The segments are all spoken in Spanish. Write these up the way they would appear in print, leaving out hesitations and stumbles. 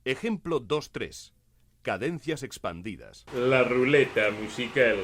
Ejemplo 2-3. Cadencias expandidas. La ruleta musical.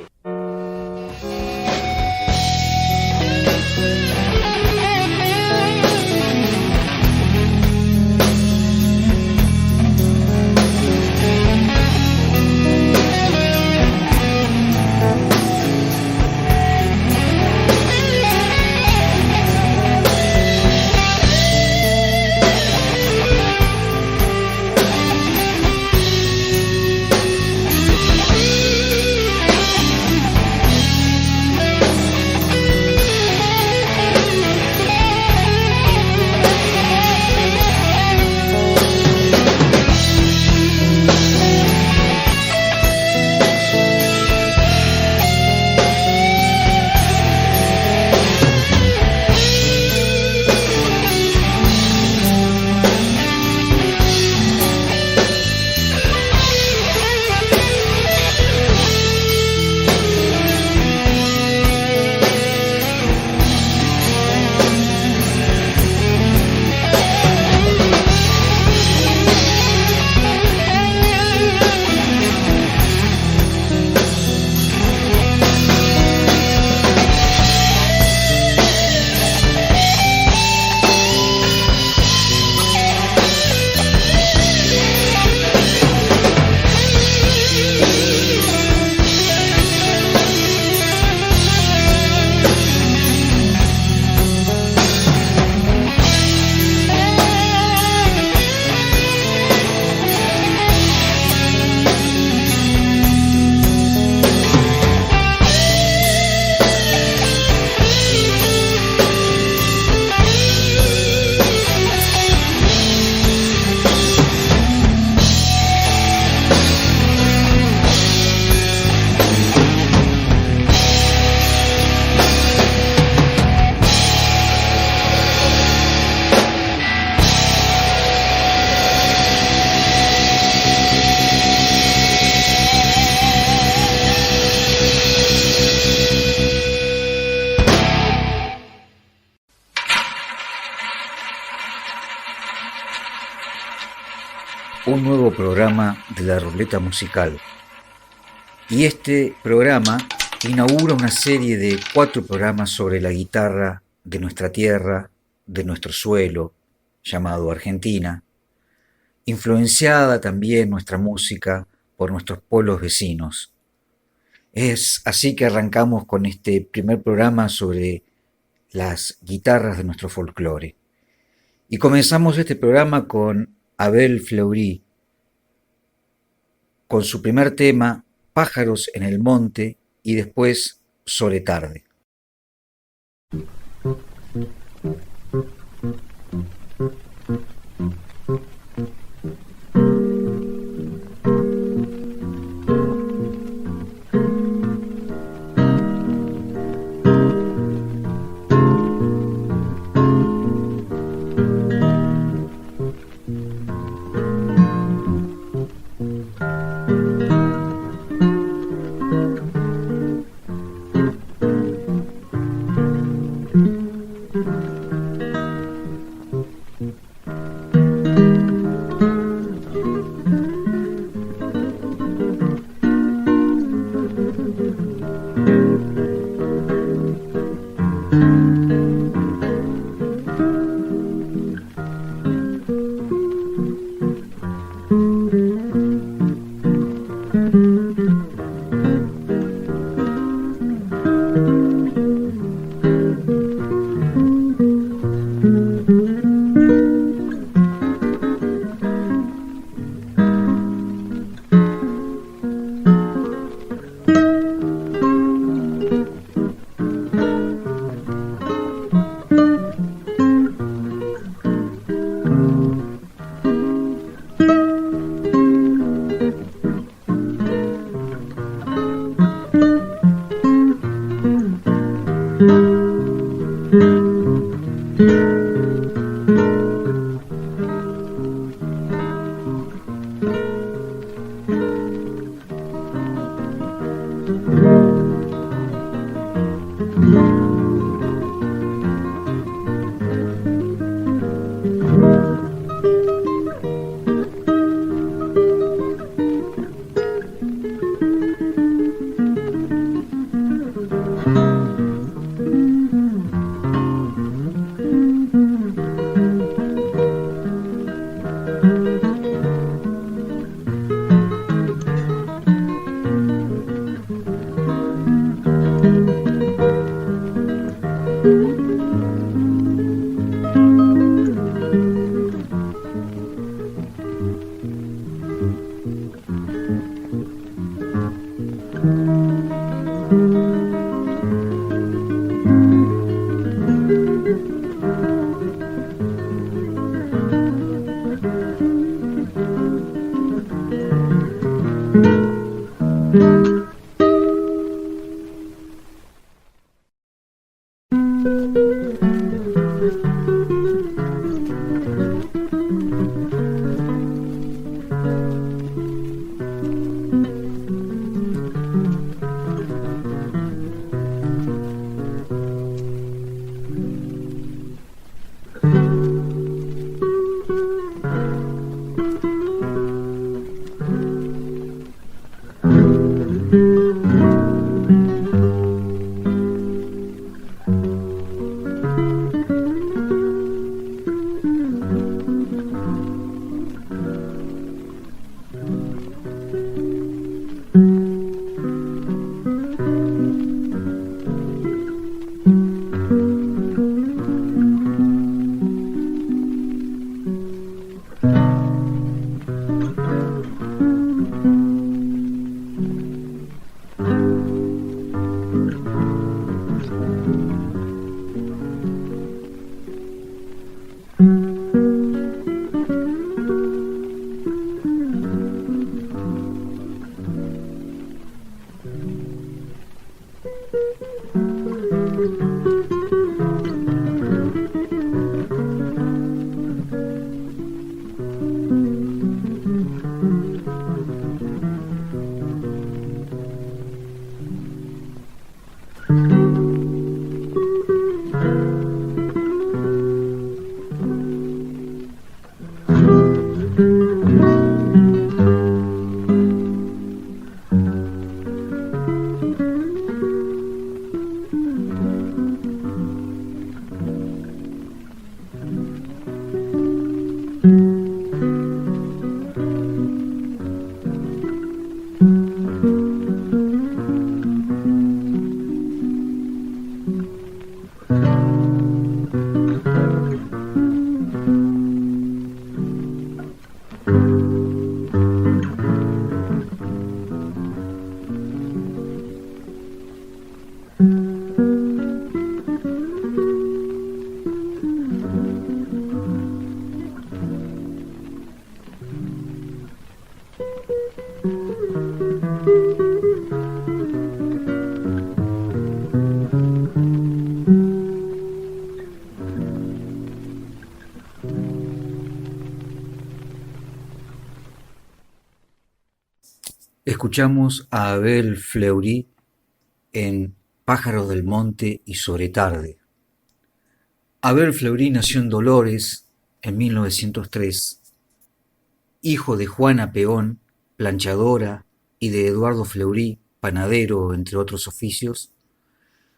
Un nuevo programa de la ruleta musical. Y este programa inaugura una serie de 4 programas sobre la guitarra de nuestra tierra, de nuestro suelo, llamado Argentina, influenciada también nuestra música por nuestros pueblos vecinos. Es así que arrancamos con este primer programa sobre las guitarras de nuestro folclore. Y comenzamos este programa con Abel Fleury, con su primer tema, Pájaros en el Monte, y después Soletarde. Escuchamos a Abel Fleury en Pájaros del Monte y Sobre Tarde. Abel Fleury nació en Dolores en 1903, hijo de Juana Peón, planchadora, y de Eduardo Fleury, panadero, entre otros oficios.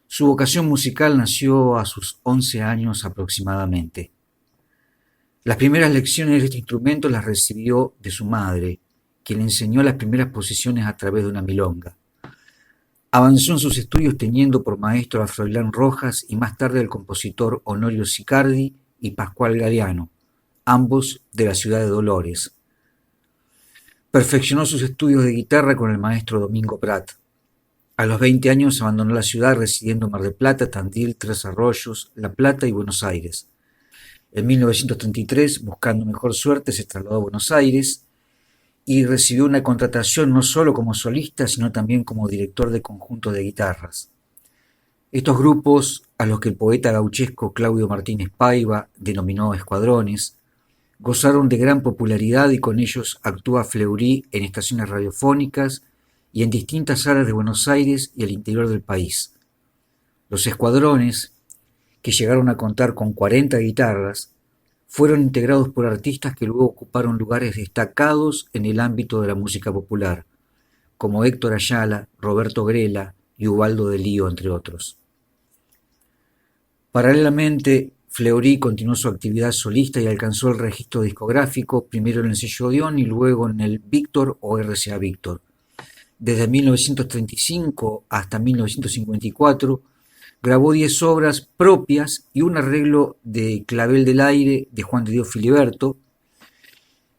Su vocación musical nació a sus 11 años aproximadamente. Las primeras lecciones de este instrumento las recibió de su madre, quien le enseñó las primeras posiciones a través de una milonga. Avanzó en sus estudios teniendo por maestro a Froilán Rojas y más tarde al compositor Honorio Sicardi y Pascual Galeano, ambos de la ciudad de Dolores. Perfeccionó sus estudios de guitarra con el maestro Domingo Prat. A los 20 años abandonó la ciudad residiendo en Mar del Plata, Tandil, Tres Arroyos, La Plata y Buenos Aires. En 1933, buscando mejor suerte, se trasladó a Buenos Aires y recibió una contratación no solo como solista, sino también como director de conjuntos de guitarras. Estos grupos, a los que el poeta gauchesco Claudio Martínez Paiva denominó escuadrones, gozaron de gran popularidad y con ellos actúa Fleury en estaciones radiofónicas y en distintas áreas de Buenos Aires y el interior del país. Los escuadrones, que llegaron a contar con 40 guitarras, fueron integrados por artistas que luego ocuparon lugares destacados en el ámbito de la música popular, como Héctor Ayala, Roberto Grela y Ubaldo de Lío, entre otros. Paralelamente, Fleury continuó su actividad solista y alcanzó el registro discográfico, primero en el sello Odeón y luego en el Víctor o RCA Víctor. Desde 1935 hasta 1954, grabó 10 obras propias y un arreglo de Clavel del Aire de Juan de Dios Filiberto,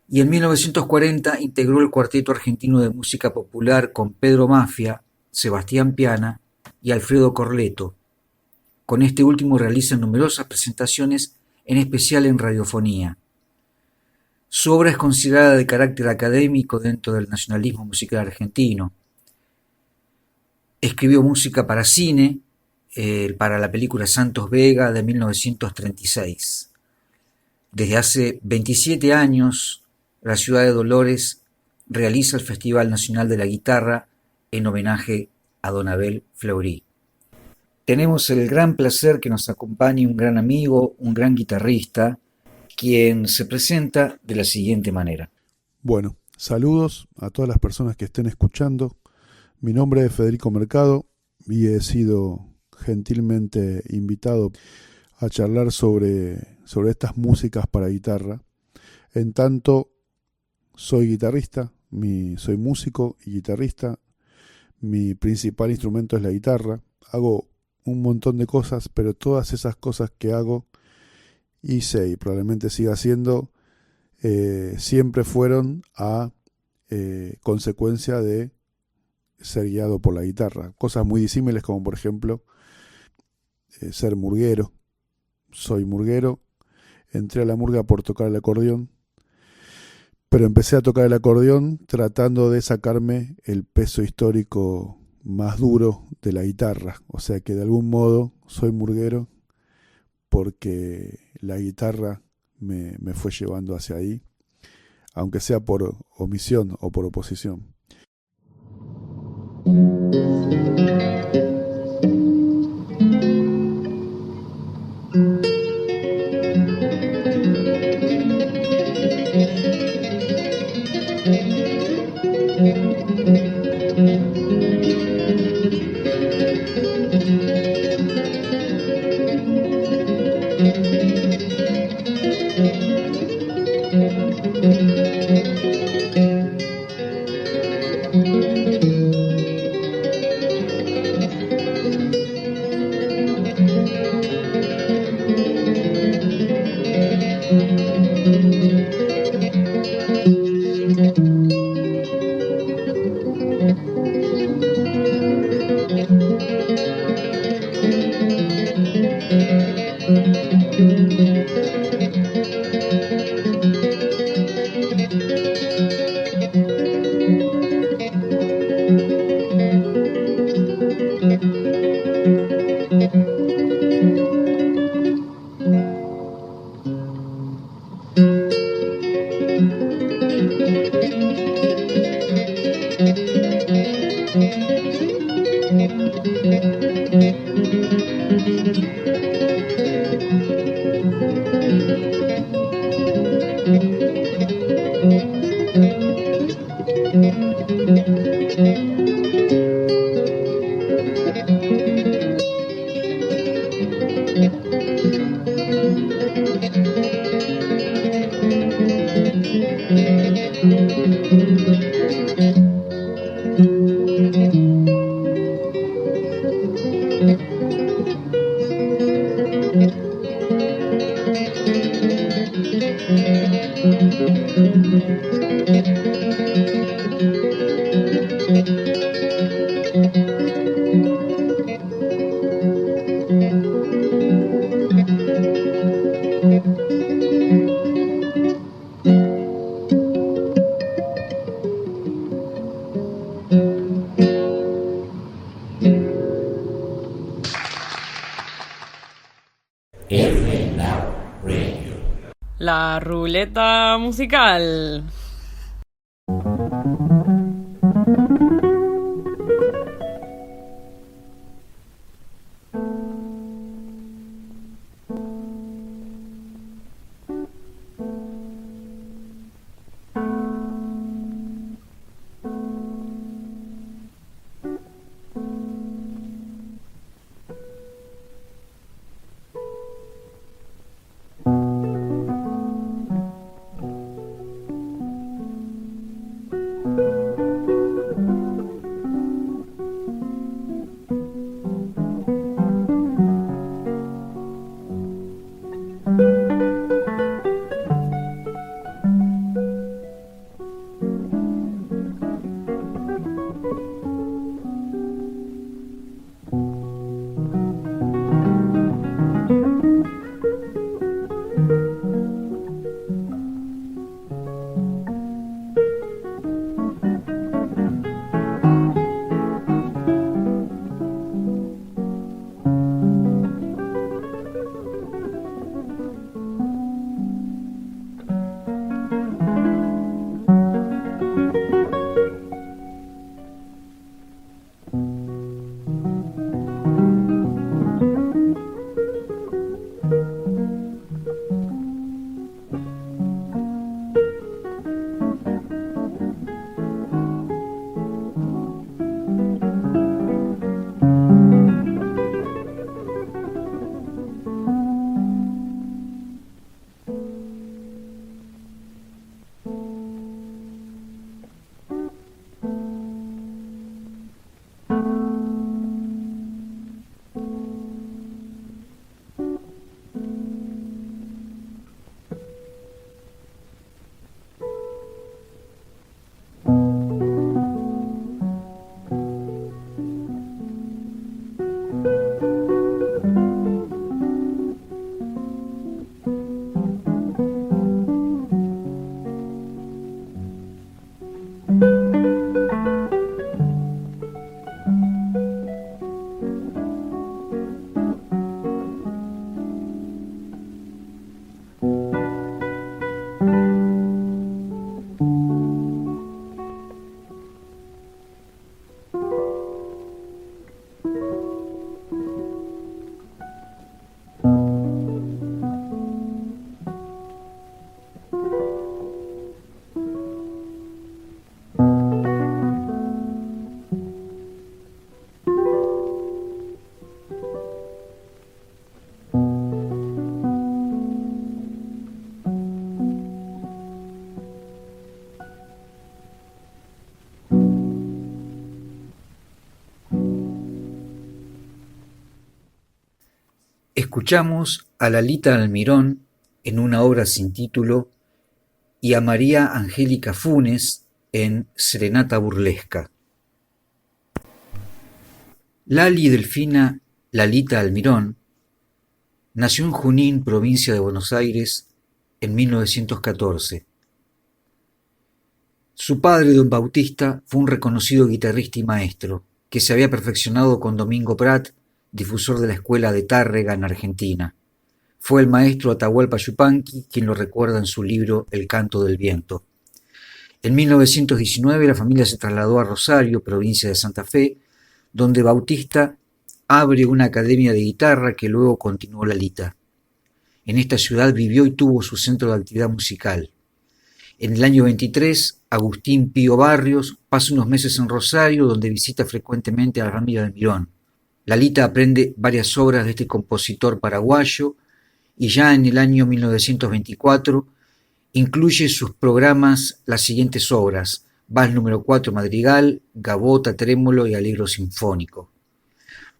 y en 1940 integró el Cuarteto Argentino de Música Popular con Pedro Mafia, Sebastián Piana y Alfredo Corleto. Con este último realiza numerosas presentaciones, en especial en radiofonía. Su obra es considerada de carácter académico dentro del nacionalismo musical argentino. Escribió música para cine, para la película Santos Vega de 1936. Desde hace 27 años, la ciudad de Dolores realiza el Festival Nacional de la Guitarra en homenaje a don Abel Fleury. Tenemos el gran placer que nos acompañe un gran amigo, un gran guitarrista, quien se presenta de la siguiente manera. Bueno, saludos a todas las personas que estén escuchando. Mi nombre es Federico Mercado y he sido gentilmente invitado a charlar sobre estas músicas para guitarra. En tanto, soy guitarrista, soy músico y guitarrista. Mi principal instrumento es la guitarra. Hago un montón de cosas, pero todas esas cosas que hago, hice y probablemente siga haciendo, siempre fueron a consecuencia de ser guiado por la guitarra. Cosas muy disímiles como por ejemplo ser murguero. Soy murguero, entré a la murga por tocar el acordeón, pero empecé a tocar el acordeón tratando de sacarme el peso histórico más duro de la guitarra. O sea que de algún modo soy murguero porque la guitarra me fue llevando hacia ahí, aunque sea por omisión o por oposición. La ruleta musical. Escuchamos a Lalita Almirón en una obra sin título y a María Angélica Funes en Serenata Burlesca. Lali Delfina Lalita Almirón nació en Junín, provincia de Buenos Aires, en 1914. Su padre, don Bautista, fue un reconocido guitarrista y maestro, que se había perfeccionado con Domingo Prat, difusor de la escuela de Tárrega en Argentina. Fue el maestro Atahualpa Yupanqui quien lo recuerda en su libro El canto del viento. En 1919 la familia se trasladó a Rosario, provincia de Santa Fe, donde Bautista abre una academia de guitarra que luego continuó Lalita. En esta ciudad vivió y tuvo su centro de actividad musical. En el año 23, Agustín Pío Barrios pasa unos meses en Rosario, donde visita frecuentemente a Ramiro de Mirón. Lalita aprende varias obras de este compositor paraguayo y ya en el año 1924 incluye sus programas las siguientes obras: Vals número 4 Madrigal, Gavota, Trémolo y Allegro Sinfónico.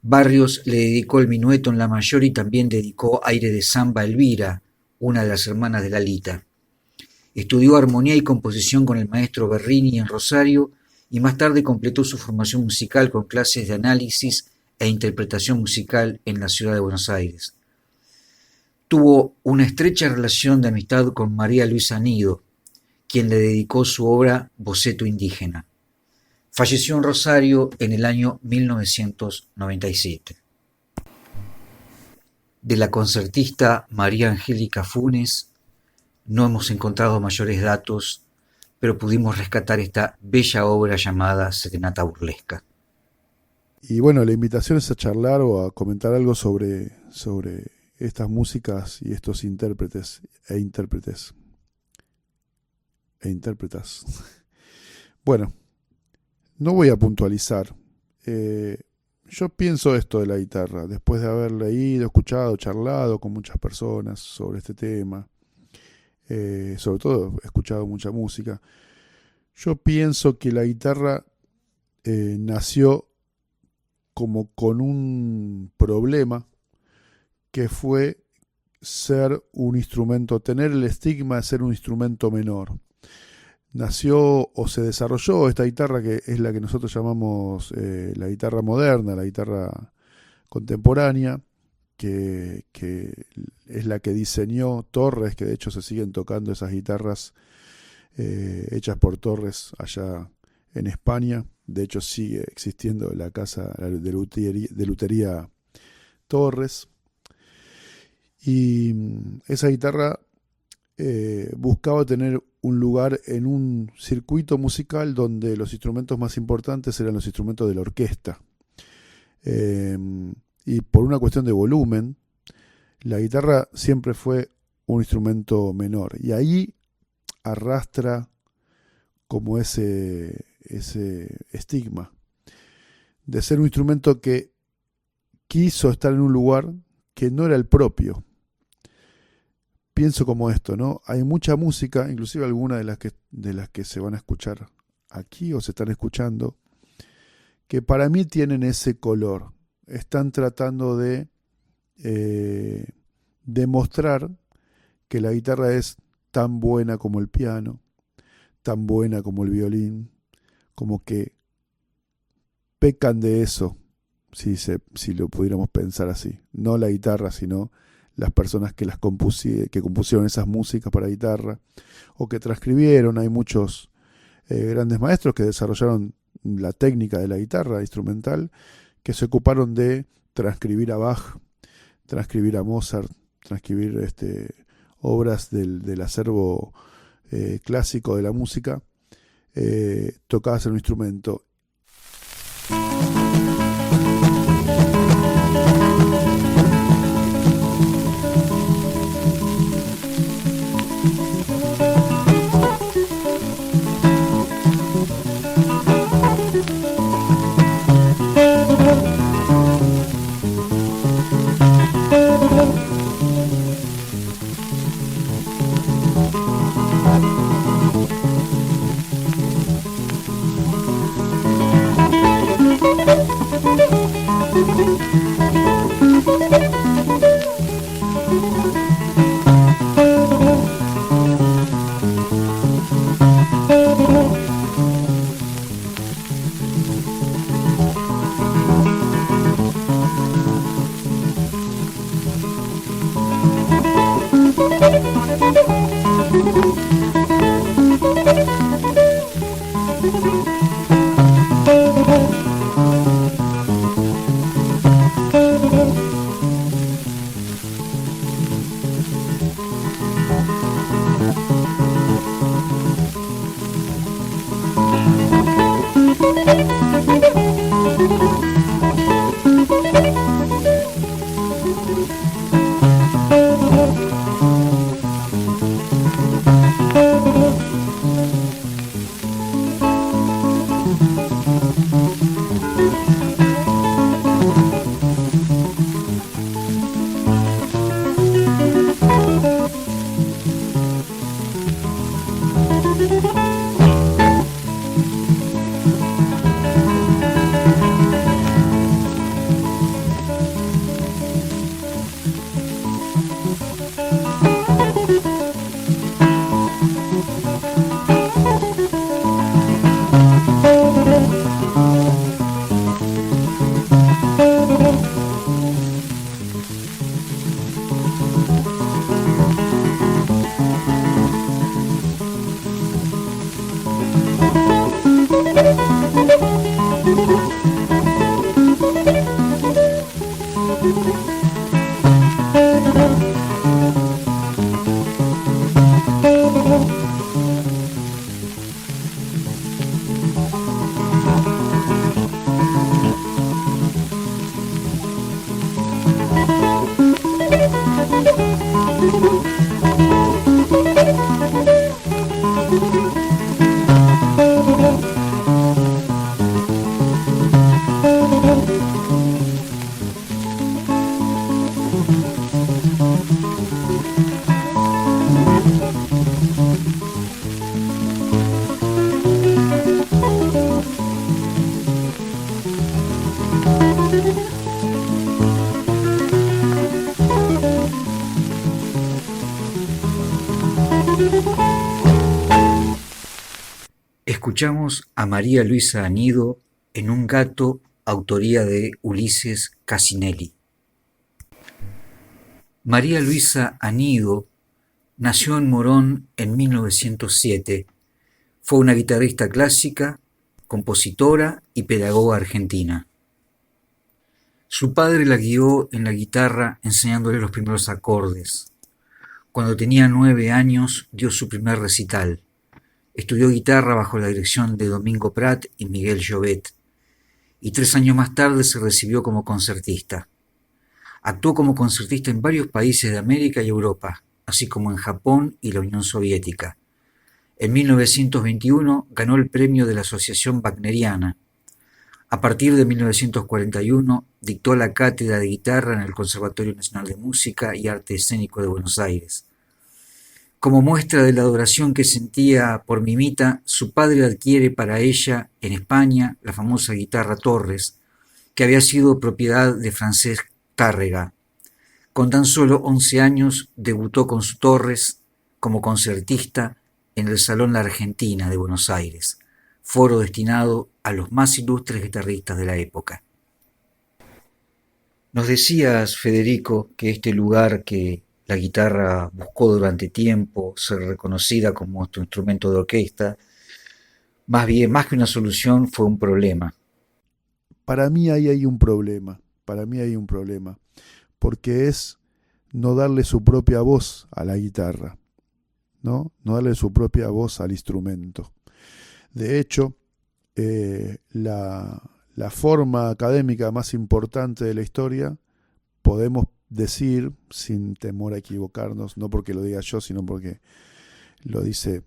Barrios le dedicó el minueto en la mayor y también dedicó aire de samba a Elvira, una de las hermanas de Lalita. Estudió armonía y composición con el maestro Berrini en Rosario y más tarde completó su formación musical con clases de análisis e interpretación musical en la ciudad de Buenos Aires. Tuvo una estrecha relación de amistad con María Luisa Nido, quien le dedicó su obra Boceto Indígena. Falleció en Rosario en el año 1997. De la concertista María Angélica Funes no hemos encontrado mayores datos, pero pudimos rescatar esta bella obra llamada Serenata Burlesca. Y bueno, la invitación es a charlar o a comentar algo sobre estas músicas y estos intérpretes e intérpretas. Bueno, no voy a puntualizar. Yo pienso esto de la guitarra, después de haber leído, escuchado, charlado con muchas personas sobre este tema, sobre todo he escuchado mucha música. Yo pienso que la guitarra nació como con un problema que fue ser un instrumento, tener el estigma de ser un instrumento menor. Nació o se desarrolló esta guitarra que es la que nosotros llamamos la guitarra moderna, la guitarra contemporánea, que es la que diseñó Torres, que de hecho se siguen tocando esas guitarras hechas por Torres allá en España. De hecho sigue existiendo la casa de lutería Torres. Y esa guitarra buscaba tener un lugar en un circuito musical donde los instrumentos más importantes eran los instrumentos de la orquesta. Y por una cuestión de volumen, la guitarra siempre fue un instrumento menor. Y ahí arrastra como ese estigma de ser un instrumento que quiso estar en un lugar que no era el propio. Pienso como esto, ¿no? Hay mucha música, inclusive algunas de las que se van a escuchar aquí o se están escuchando, que para mí tienen ese color. Están tratando de demostrar que la guitarra es tan buena como el piano, tan buena como el violín, como que pecan de eso, si lo pudiéramos pensar así. No la guitarra, sino las personas que compusieron esas músicas para guitarra o que transcribieron. Hay muchos grandes maestros que desarrollaron la técnica de la guitarra instrumental, que se ocuparon de transcribir a Bach, transcribir a Mozart, transcribir obras del acervo clásico de la música, tocadas en un instrumento. Escuchamos a María Luisa Anido en Un gato, autoría de Ulises Casinelli. María Luisa Anido nació en Morón en 1907. Fue una guitarrista clásica, compositora y pedagoga argentina. Su padre la guió en la guitarra enseñándole los primeros acordes. Cuando tenía 9 años dio su primer recital. Estudió guitarra bajo la dirección de Domingo Prat y Miguel Llobet, y 3 años más tarde se recibió como concertista. Actuó como concertista en varios países de América y Europa, así como en Japón y la Unión Soviética. En 1921 ganó el premio de la Asociación Wagneriana. A partir de 1941 dictó la cátedra de guitarra en el Conservatorio Nacional de Música y Arte Escénico de Buenos Aires. Como muestra de la adoración que sentía por Mimita, su padre adquiere para ella, en España, la famosa guitarra Torres, que había sido propiedad de Francesc Tàrrega. Con tan solo 11 años debutó con su Torres como concertista en el Salón La Argentina de Buenos Aires, foro destinado a los más ilustres guitarristas de la época. Nos decías, Federico, que este lugar que la guitarra buscó durante tiempo ser reconocida como tu instrumento de orquesta, más que una solución, fue un problema. Para mí ahí hay un problema, porque es no darle su propia voz a la guitarra, ¿no? No darle su propia voz al instrumento. De hecho, la forma académica más importante de la historia, podemos decir, sin temor a equivocarnos, no porque lo diga yo, sino porque lo dice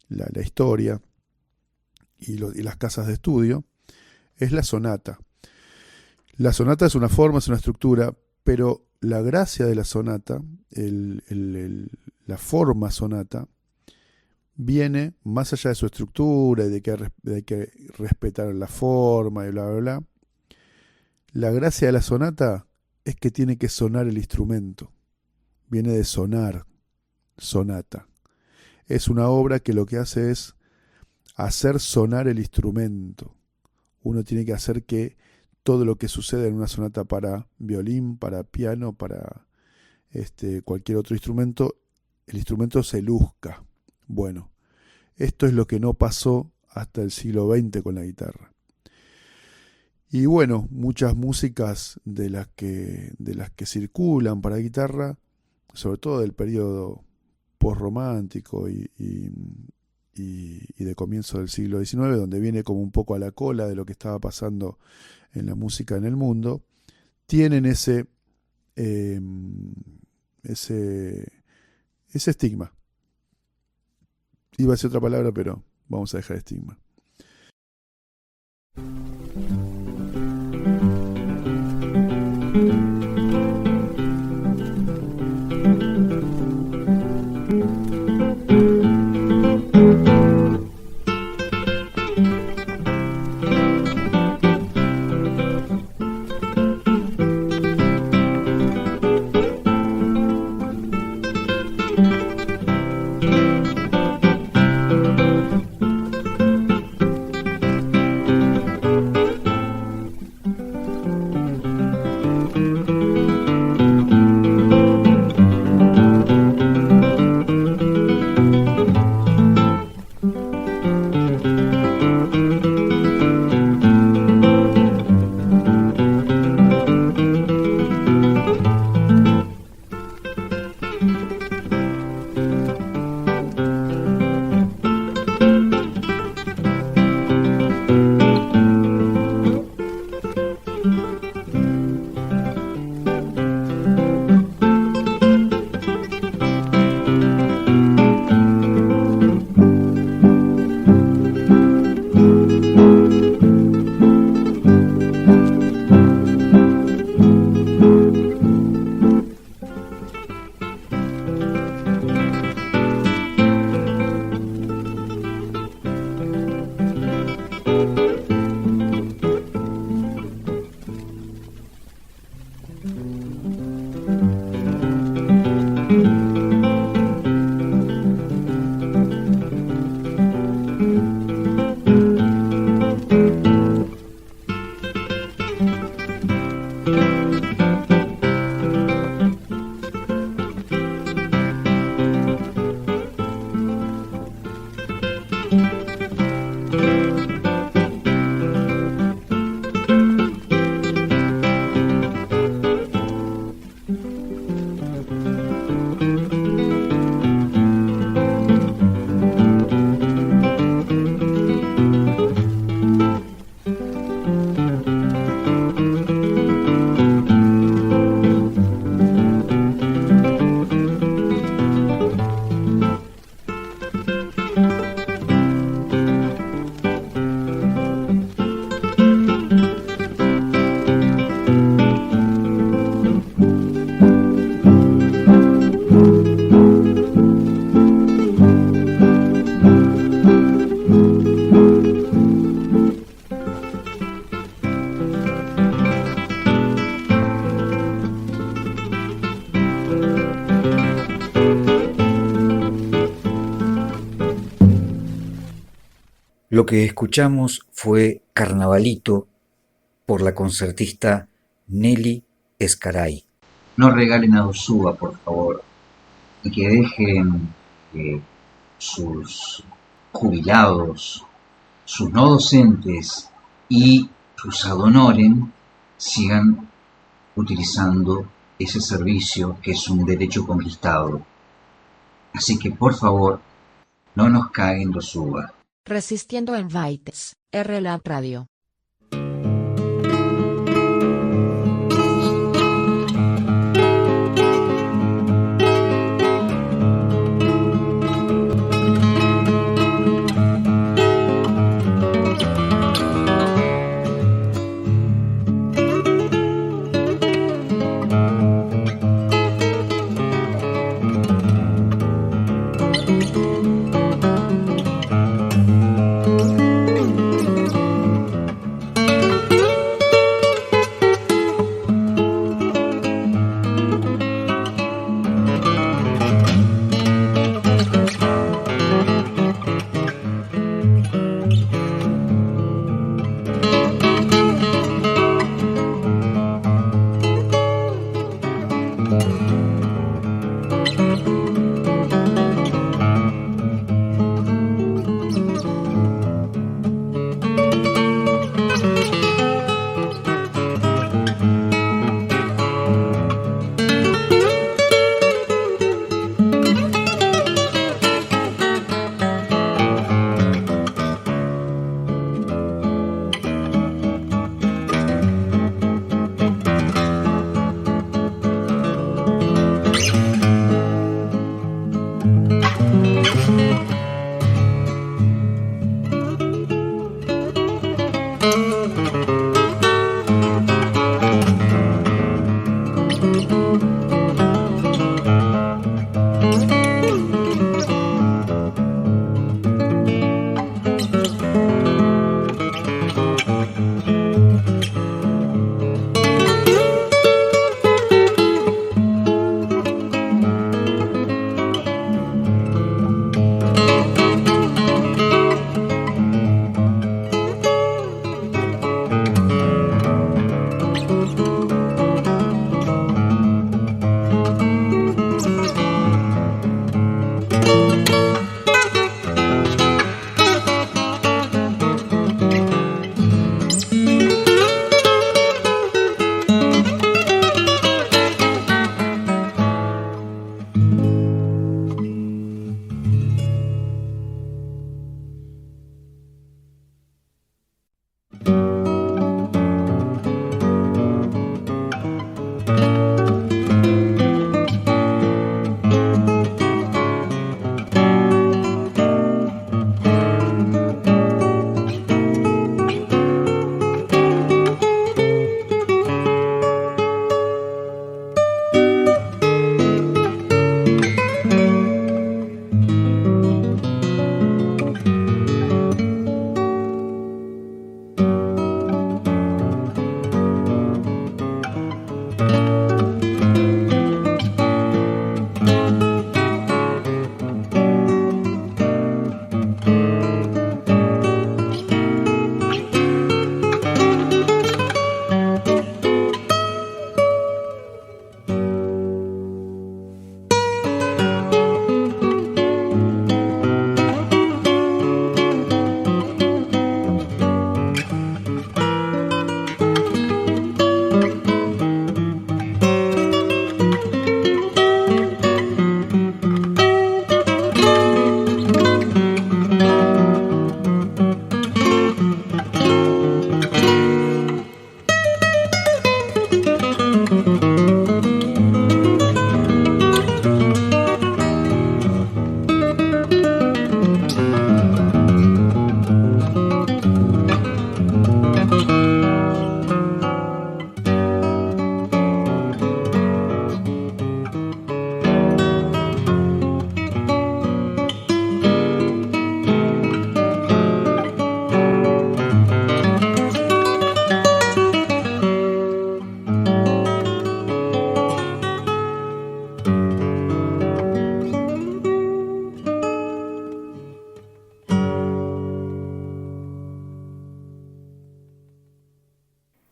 la historia y las casas de estudio, es la sonata. La sonata es una forma, es una estructura, pero la gracia de la sonata, la forma sonata, viene más allá de su estructura y de que hay que respetar la forma y bla, bla, bla. La gracia de la sonata es que tiene que sonar el instrumento. Viene de sonar, sonata. Es una obra que lo que hace es hacer sonar el instrumento. Uno tiene que hacer que todo lo que sucede en una sonata para violín, para piano, para cualquier otro instrumento, el instrumento se luzca. Bueno, esto es lo que no pasó hasta el siglo XX con la guitarra. Y bueno, muchas músicas de las que circulan para guitarra, sobre todo del periodo posromántico y de comienzo del siglo XIX, donde viene como un poco a la cola de lo que estaba pasando en la música en el mundo, tienen ese estigma. Iba a decir otra palabra, pero vamos a dejar estigma. Lo que escuchamos fue Carnavalito por la concertista Nelly Escaray. No regalen a Ursúa, por favor, y que dejen que sus jubilados, sus no docentes y sus ad honorem sigan utilizando ese servicio que es un derecho conquistado. Así que, por favor, no nos caguen los uvas. Resistiendo Invites, RLab Radio.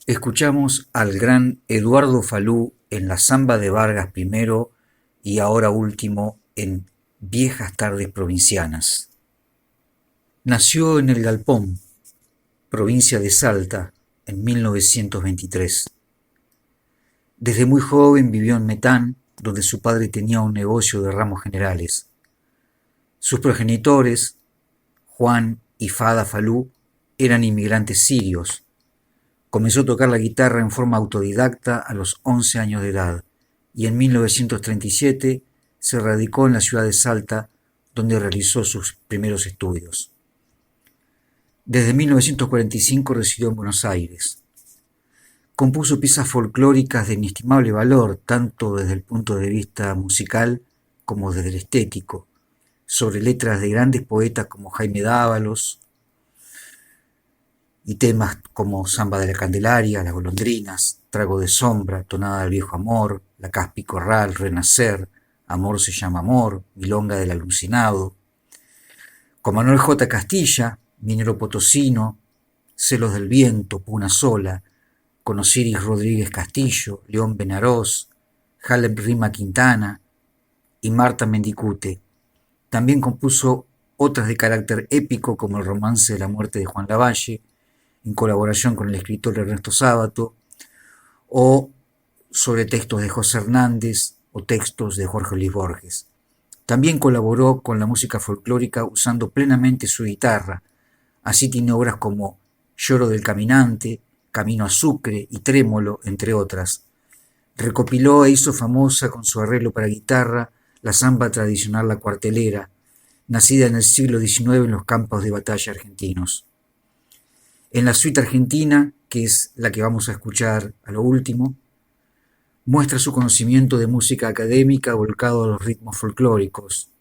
Escuchamos al gran Eduardo Falú en la Zamba de Vargas primero y ahora último en Viejas Tardes Provincianas. Nació en El Galpón, provincia de Salta, en 1923. Desde muy joven vivió en Metán, donde su padre tenía un negocio de ramos generales. Sus progenitores, Juan y Fada Falú, eran inmigrantes sirios. Comenzó a tocar la guitarra en forma autodidacta a los 11 años de edad y en 1937 se radicó en la ciudad de Salta, donde realizó sus primeros estudios. Desde 1945 residió en Buenos Aires. Compuso piezas folclóricas de inestimable valor, tanto desde el punto de vista musical como desde el estético, sobre letras de grandes poetas como Jaime Dávalos, y temas como Zamba de la Candelaria, Las Golondrinas, Trago de Sombra, Tonada del Viejo Amor, La Caspi Corral, Renacer, Amor se llama amor, Milonga del Alucinado. Con Manuel J. Castilla, Minero Potosino, Celos del Viento, Puna Sola, con Osiris Rodríguez Castillo, León Benarós, Halep Rima Quintana y Marta Mendicute. También compuso otras de carácter épico como El Romance de la Muerte de Juan Lavalle, en colaboración con el escritor Ernesto Sábato, o sobre textos de José Hernández o textos de Jorge Luis Borges. También colaboró con la música folclórica usando plenamente su guitarra. Así tiene obras como Lloro del Caminante, Camino a Sucre y Trémolo, entre otras. Recopiló e hizo famosa con su arreglo para guitarra la zamba tradicional La Cuartelera, nacida en el siglo XIX en los campos de batalla argentinos. En la suite argentina, que es la que vamos a escuchar a lo último, muestra su conocimiento de música académica volcado a los ritmos folclóricos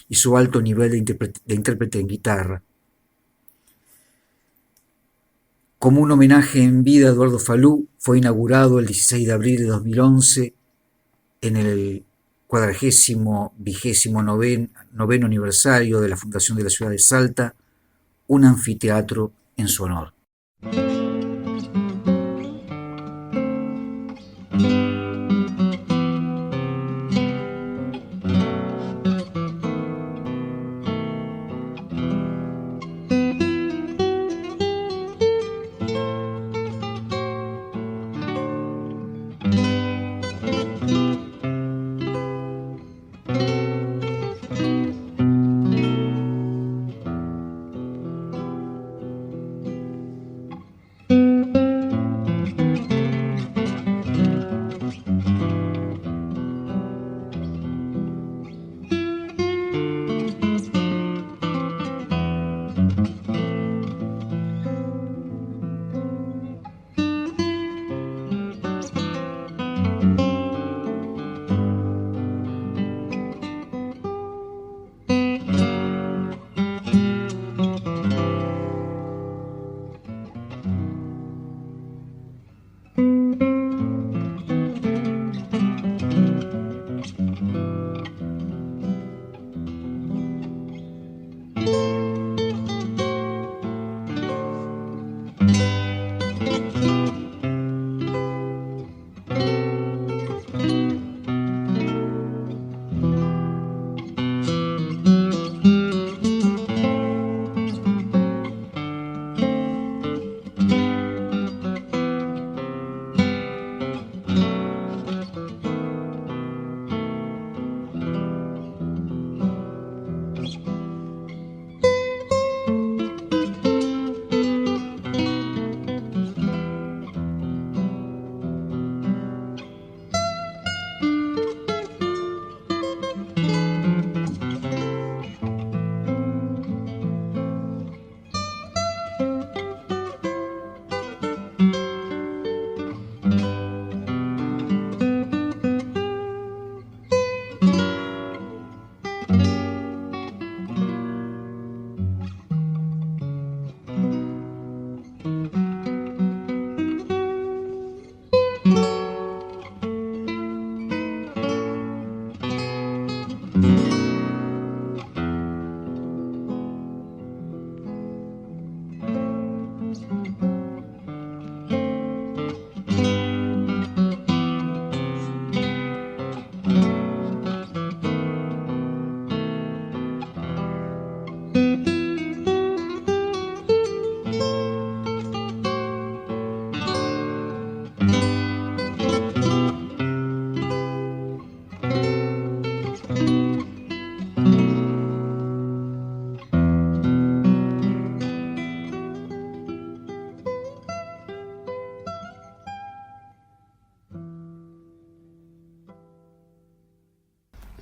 y su alto nivel de intérprete en guitarra. Como un homenaje en vida a Eduardo Falú, fue inaugurado el 16 de abril de 2011 en el 429º aniversario de la fundación de la ciudad de Salta, un anfiteatro en su honor.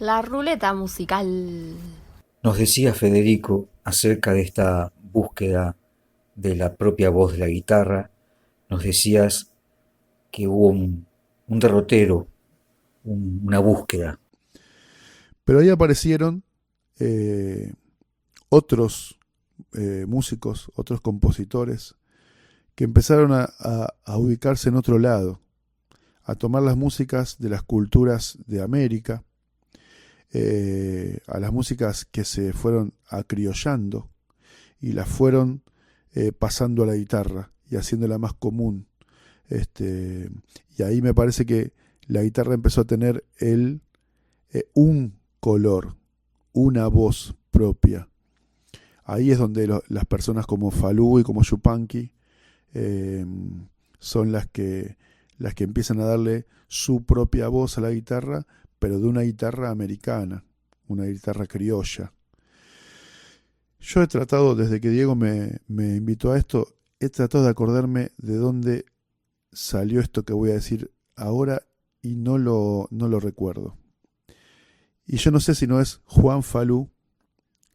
La ruleta musical. Nos decía Federico acerca de esta búsqueda de la propia voz de la guitarra, nos decías que hubo un derrotero, una búsqueda. Pero ahí aparecieron otros músicos, otros compositores, que empezaron a ubicarse en otro lado, a tomar las músicas de las culturas de América, a las músicas que se fueron acriollando y las fueron pasando a la guitarra y haciéndola más común. Y ahí me parece que la guitarra empezó a tener un color, una voz propia. Ahí es donde las personas como Falú y como Yupanqui son las que empiezan a darle su propia voz a la guitarra, pero de una guitarra americana, una guitarra criolla. Yo he tratado, desde que Diego me invitó a esto, he tratado de acordarme de dónde salió esto que voy a decir ahora y no lo recuerdo. Y yo no sé si no es Juan Falú,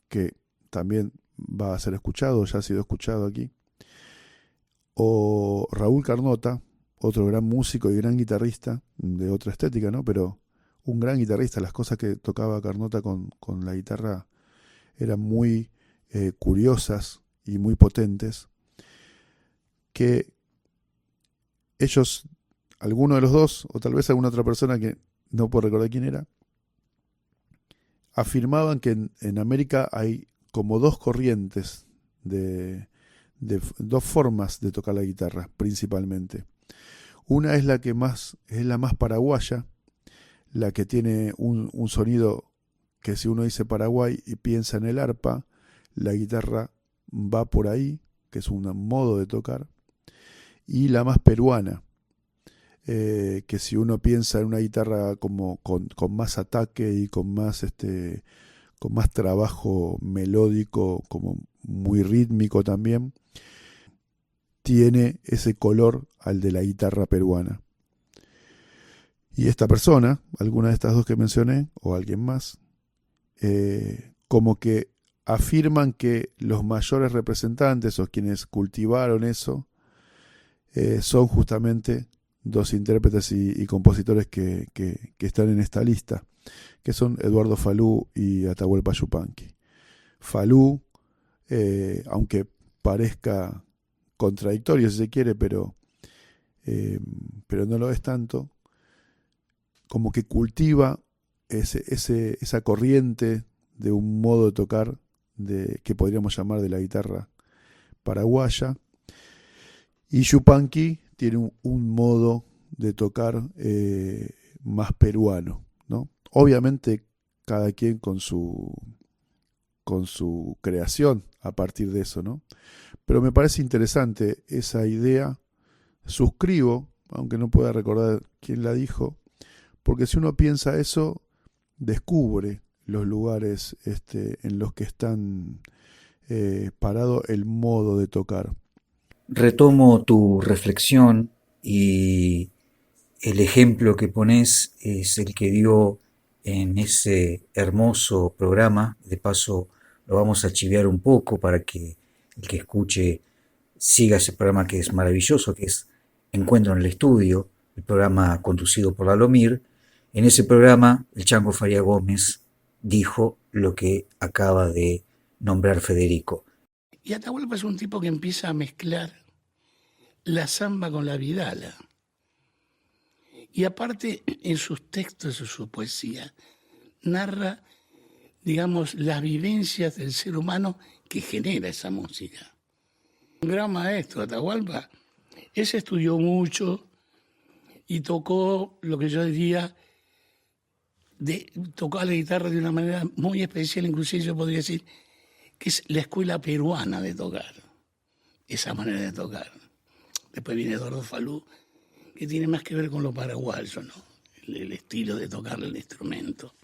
que también va a ser escuchado, ya ha sido escuchado aquí, o Raúl Carnota, otro gran músico y gran guitarrista, de otra estética, ¿no? Pero un gran guitarrista. Las cosas que tocaba Carnota con la guitarra eran muy curiosas y muy potentes, que ellos, alguno de los dos, o tal vez alguna otra persona que no puedo recordar quién era, afirmaban que en América hay como dos corrientes, de dos formas de tocar la guitarra, principalmente. Una es la más paraguaya, la que tiene un sonido que, si uno dice Paraguay y piensa en el arpa, la guitarra va por ahí, que es un modo de tocar. Y la más peruana, que si uno piensa en una guitarra como con más ataque y con más trabajo melódico, como muy rítmico también, tiene ese color al de la guitarra peruana. Y esta persona, alguna de estas dos que mencioné, o alguien más, como que afirman que los mayores representantes o quienes cultivaron eso son justamente dos intérpretes y compositores que están en esta lista, que son Eduardo Falú y Atahualpa Yupanqui. Falú, aunque parezca contradictorio si se quiere, pero no lo es tanto, como que cultiva esa corriente de un modo de tocar que podríamos llamar de la guitarra paraguaya, y Yupanqui tiene un modo de tocar más peruano, ¿no? Obviamente cada quien con su creación a partir de eso, ¿no? Pero me parece interesante esa idea. Suscribo, aunque no pueda recordar quién la dijo, porque si uno piensa eso, descubre los lugares en los que están parado el modo de tocar. Retomo tu reflexión y el ejemplo que pones es el que dio en ese hermoso programa. De paso lo vamos a chiviar un poco para que el que escuche siga ese programa que es maravilloso, que es Encuentro en el Estudio, el programa conducido por Lalomir. En ese programa el Chango Faría Gómez dijo lo que acaba de nombrar Federico. Y Atahualpa es un tipo que empieza a mezclar la samba con la vidala. Y aparte, en sus textos, en su poesía, narra, digamos, las vivencias del ser humano que genera esa música. Un gran maestro, Atahualpa. Ese estudió mucho y tocó lo que yo diría, tocó la guitarra de una manera muy especial, inclusive yo podría decir que es la escuela peruana de tocar, esa manera de tocar. Después viene Eduardo Falú, que tiene más que ver con lo paraguayo, ¿no? El estilo de tocar el instrumento.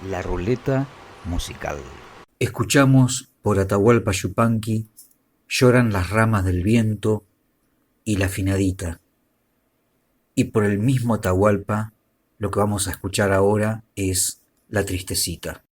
La ruleta musical. Escuchamos por Atahualpa Yupanqui Lloran las ramas del viento y La Afinadita. Y por el mismo Atahualpa, lo que vamos a escuchar ahora es La Tristecita.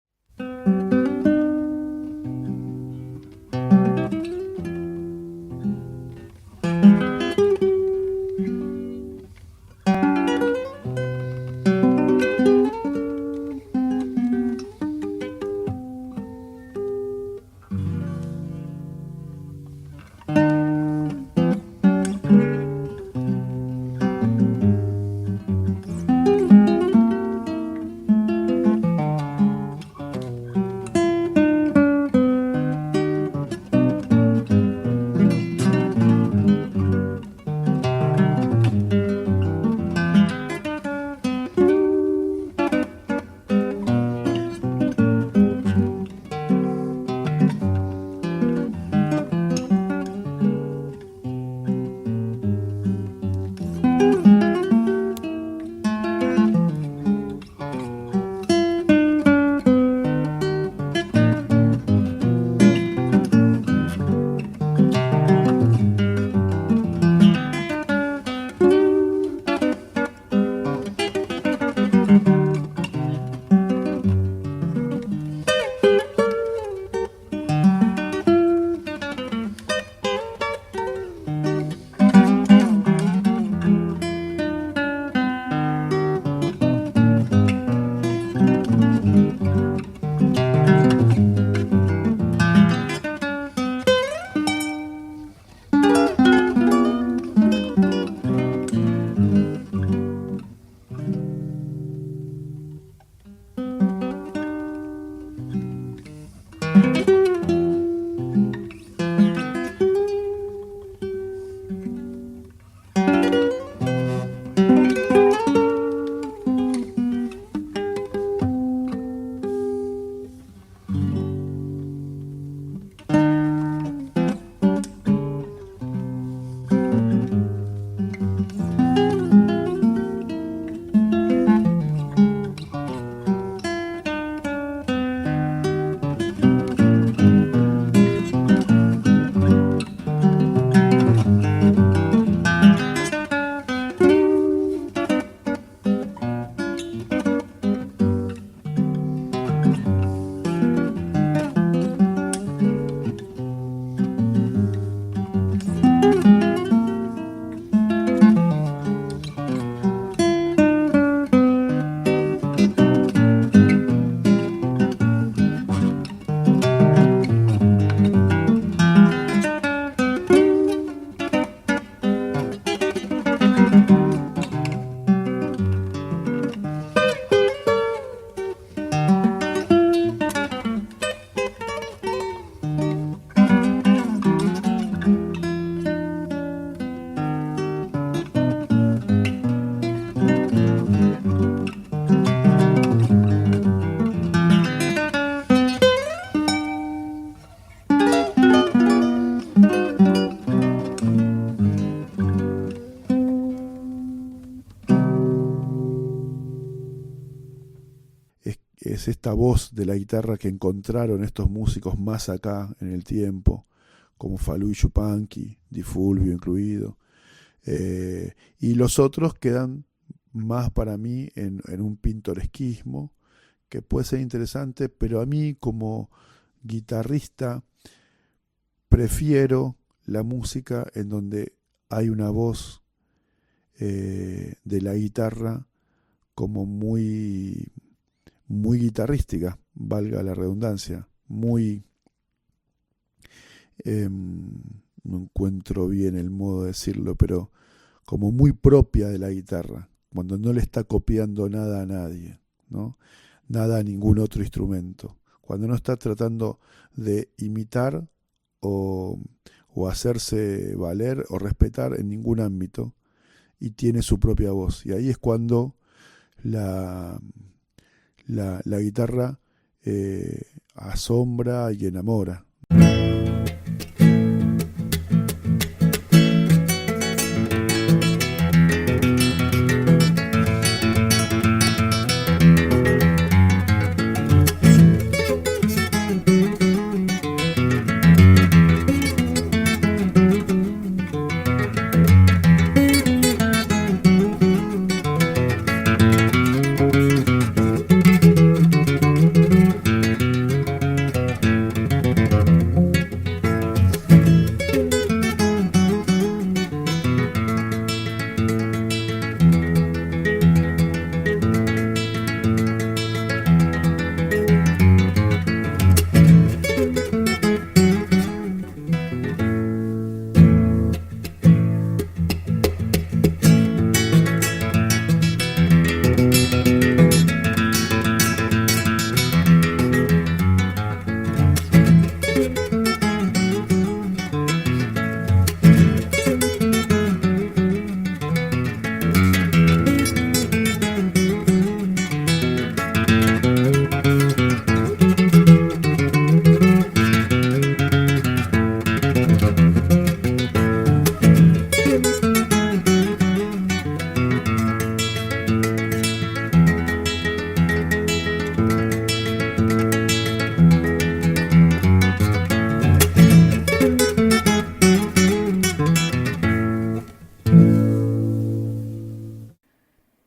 Es esta voz de la guitarra que encontraron estos músicos más acá en el tiempo, como Falú y Yupanqui, Di Fulvio incluido, y los otros quedan más para mí en un pintoresquismo que puede ser interesante, pero a mí como guitarrista prefiero la música en donde hay una voz de la guitarra como muy guitarrística, valga la redundancia, muy... no encuentro bien el modo de decirlo, pero como muy propia de la guitarra, cuando no le está copiando nada a nadie, ¿no? Nada a ningún otro instrumento, cuando no está tratando de imitar o hacerse valer o respetar en ningún ámbito, y tiene su propia voz. Y ahí es cuando la guitarra asombra y enamora.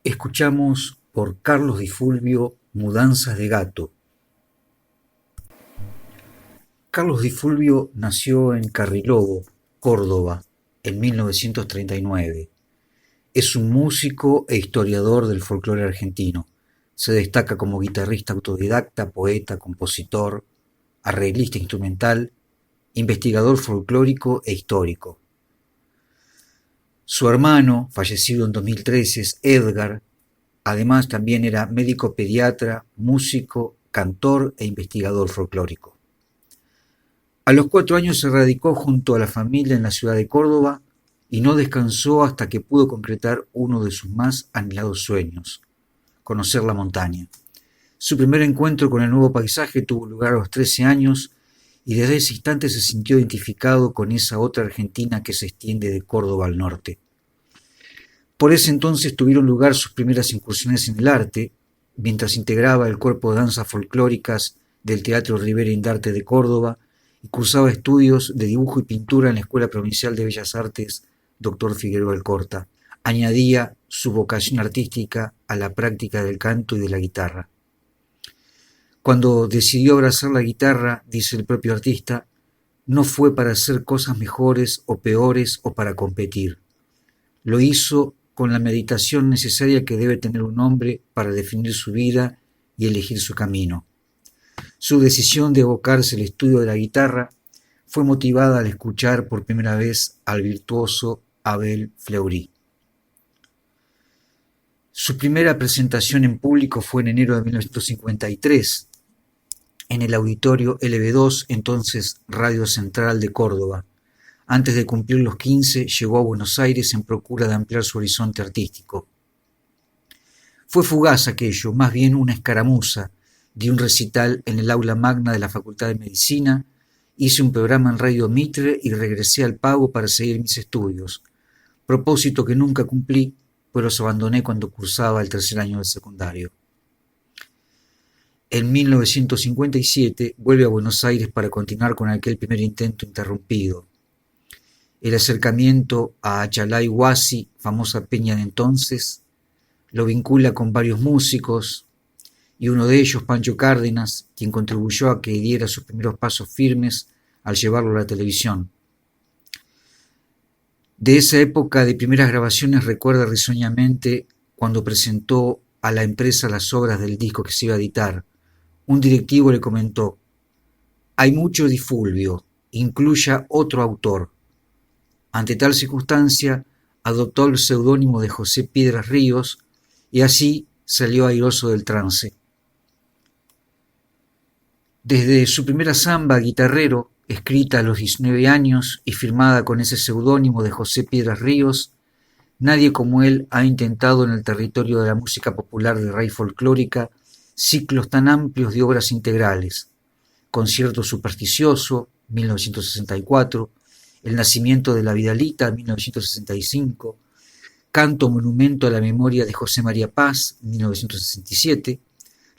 Escuchamos por Carlos Di Fulvio Mudanzas de Gato. Carlos Di Fulvio nació en Carrilobo, Córdoba, en 1939. Es un músico e historiador del folclore argentino. Se destaca como guitarrista autodidacta, poeta, compositor, arreglista instrumental, investigador folclórico e histórico. Su hermano, fallecido en 2013, Edgar, además también era médico pediatra, músico, cantor e investigador folclórico. A los 4 años se radicó junto a la familia en la ciudad de Córdoba y no descansó hasta que pudo concretar uno de sus más anhelados sueños, conocer la montaña. Su primer encuentro con el nuevo paisaje tuvo lugar a los 13 años y desde ese instante se sintió identificado con esa otra Argentina que se extiende de Córdoba al norte. Por ese entonces tuvieron lugar sus primeras incursiones en el arte, mientras integraba el cuerpo de danzas folclóricas del Teatro Rivera Indarte de Córdoba y cursaba estudios de dibujo y pintura en la Escuela Provincial de Bellas Artes Dr. Figueroa Alcorta. Añadía su vocación artística a la práctica del canto y de la guitarra. Cuando decidió abrazar la guitarra, dice el propio artista, no fue para hacer cosas mejores o peores o para competir. Lo hizo con la meditación necesaria que debe tener un hombre para definir su vida y elegir su camino. Su decisión de abocarse al estudio de la guitarra fue motivada al escuchar por primera vez al virtuoso Abel Fleury. Su primera presentación en público fue en enero de 1953, en el auditorio LB2, entonces Radio Central de Córdoba. Antes de cumplir los 15, llegó a Buenos Aires en procura de ampliar su horizonte artístico. Fue fugaz aquello, más bien una escaramuza. Di un recital en el aula magna de la Facultad de Medicina, hice un programa en Radio Mitre y regresé al Pago para seguir mis estudios. Propósito que nunca cumplí, pues los abandoné cuando cursaba el 3er año del secundario. En 1957 vuelve a Buenos Aires para continuar con aquel primer intento interrumpido. El acercamiento a Achalay Huasi, famosa peña de entonces, lo vincula con varios músicos y uno de ellos, Pancho Cárdenas, quien contribuyó a que diera sus primeros pasos firmes al llevarlo a la televisión. De esa época de primeras grabaciones recuerda risueñamente cuando presentó a la empresa las obras del disco que se iba a editar. Un directivo le comentó: «Hay mucho Di Fulvio, incluya otro autor». Ante tal circunstancia, adoptó el seudónimo de José Piedras Ríos y así salió airoso del trance. Desde su primera samba, Guitarrero, escrita a los 19 años y firmada con ese seudónimo de José Piedras Ríos, nadie como él ha intentado en el territorio de la música popular de raíz folclórica ciclos tan amplios de obras integrales: Concierto Supersticioso, 1964, El nacimiento de la Vidalita, 1965, Canto Monumento a la Memoria de José María Paz, 1967,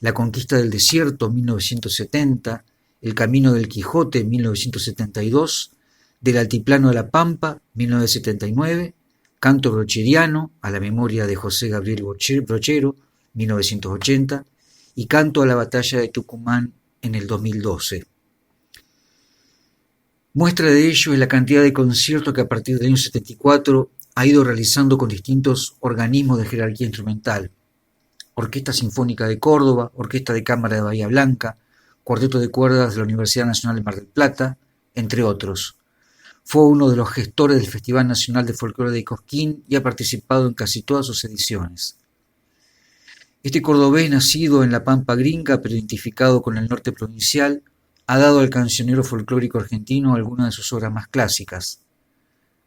La Conquista del Desierto, 1970, El Camino del Quijote, 1972, Del Altiplano a la Pampa, 1979, Canto Brocheriano a la Memoria de José Gabriel Brochero, 1980, y Canto a la Batalla de Tucumán en el 2012. Muestra de ello es la cantidad de conciertos que a partir del año 74 ha ido realizando con distintos organismos de jerarquía instrumental: Orquesta Sinfónica de Córdoba, Orquesta de Cámara de Bahía Blanca, Cuarteto de Cuerdas de la Universidad Nacional de Mar del Plata, entre otros. Fue uno de los gestores del Festival Nacional de Folclore de Cosquín y ha participado en casi todas sus ediciones. Este cordobés, nacido en la Pampa Gringa pero identificado con el norte provincial, ha dado al cancionero folclórico argentino algunas de sus obras más clásicas.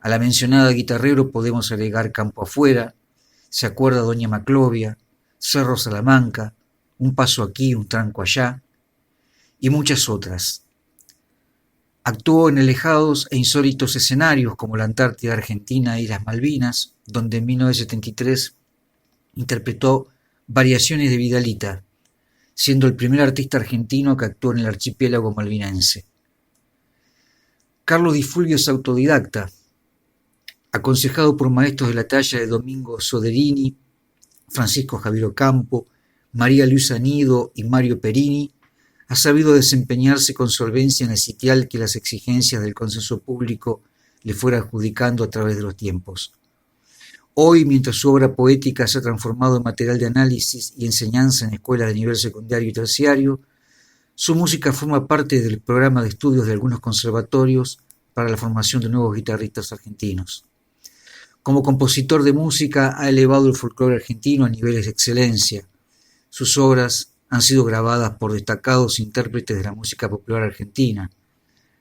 A la mencionada Guitarrero podemos agregar Campo Afuera, Se acuerda Doña Maclovia, Cerro Salamanca, Un paso aquí, un tranco allá, y muchas otras. Actuó en alejados e insólitos escenarios como la Antártida Argentina y las Malvinas, donde en 1973 interpretó Variaciones de Vidalita, siendo el primer artista argentino que actuó en el archipiélago malvinense. Carlos Di Fulvio es autodidacta, aconsejado por maestros de la talla de Domingo Soderini, Francisco Javier Ocampo, María Luisa Nido y Mario Perini. Ha sabido desempeñarse con solvencia en el sitial que las exigencias del consenso público le fuera adjudicando a través de los tiempos. Hoy, mientras su obra poética se ha transformado en material de análisis y enseñanza en escuelas de nivel secundario y terciario, su música forma parte del programa de estudios de algunos conservatorios para la formación de nuevos guitarristas argentinos. Como compositor de música ha elevado el folclore argentino a niveles de excelencia. Sus obras han sido grabadas por destacados intérpretes de la música popular argentina: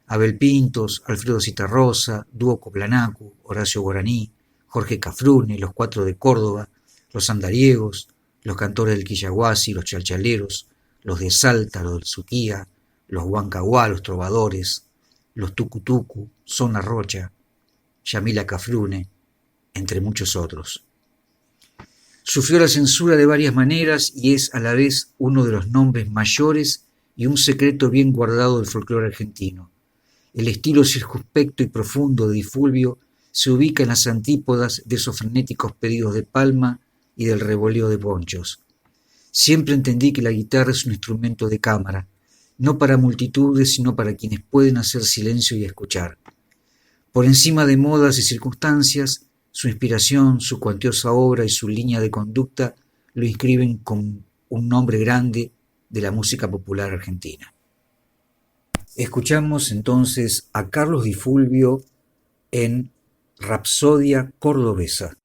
Abel Pintos, Alfredo Citarrosa, Dúo Coplanacu, Horacio Guaraní, Jorge Cafrune, Los Cuatro de Córdoba, Los Andariegos, Los Cantores del Quillahuasi, Los Chalchaleros, Los de Salta, Los del Suquía, Los Huancahuá, Los Trovadores, Los Tucutucu, Zona Rocha, Yamila Cafrune, entre muchos otros. Sufrió la censura de varias maneras y es a la vez uno de los nombres mayores y un secreto bien guardado del folclore argentino. El estilo circunspecto y profundo de Di Fulvio se ubica en las antípodas de esos frenéticos pedidos de palma y del revoleo de ponchos. Siempre entendí que la guitarra es un instrumento de cámara, no para multitudes, sino para quienes pueden hacer silencio y escuchar. Por encima de modas y circunstancias, su inspiración, su cuantiosa obra y su línea de conducta lo inscriben como un nombre grande de la música popular argentina. Escuchamos entonces a Carlos Di Fulvio en Rapsodia Cordobesa.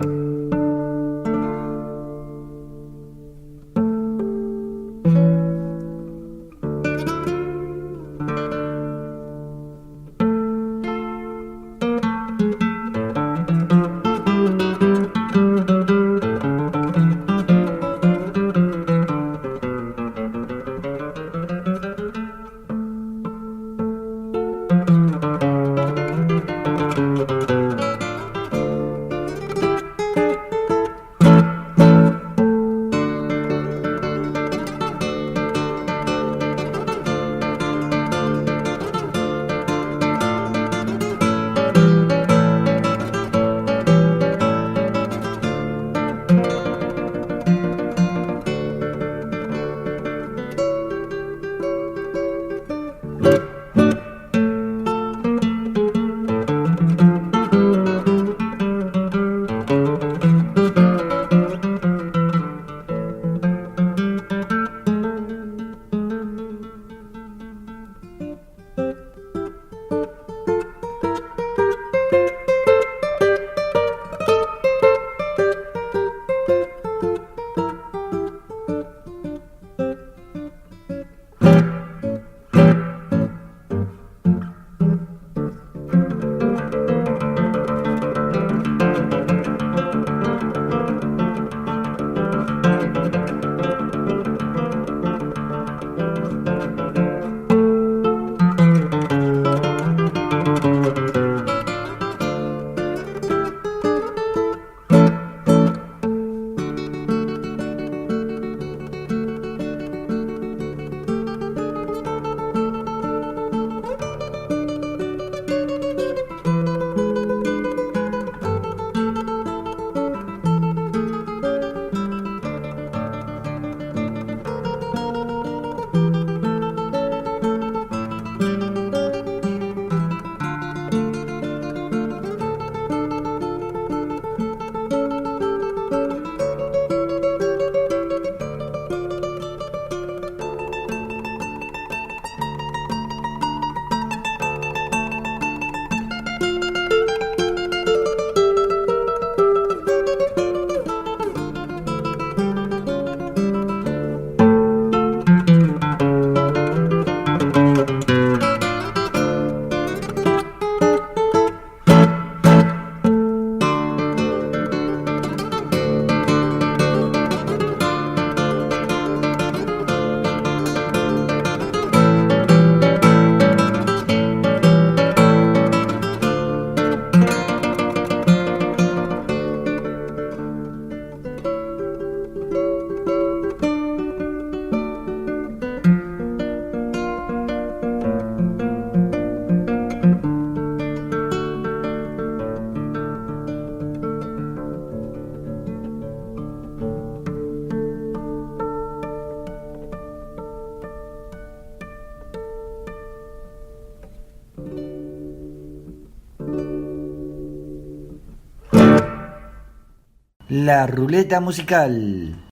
La ruleta musical.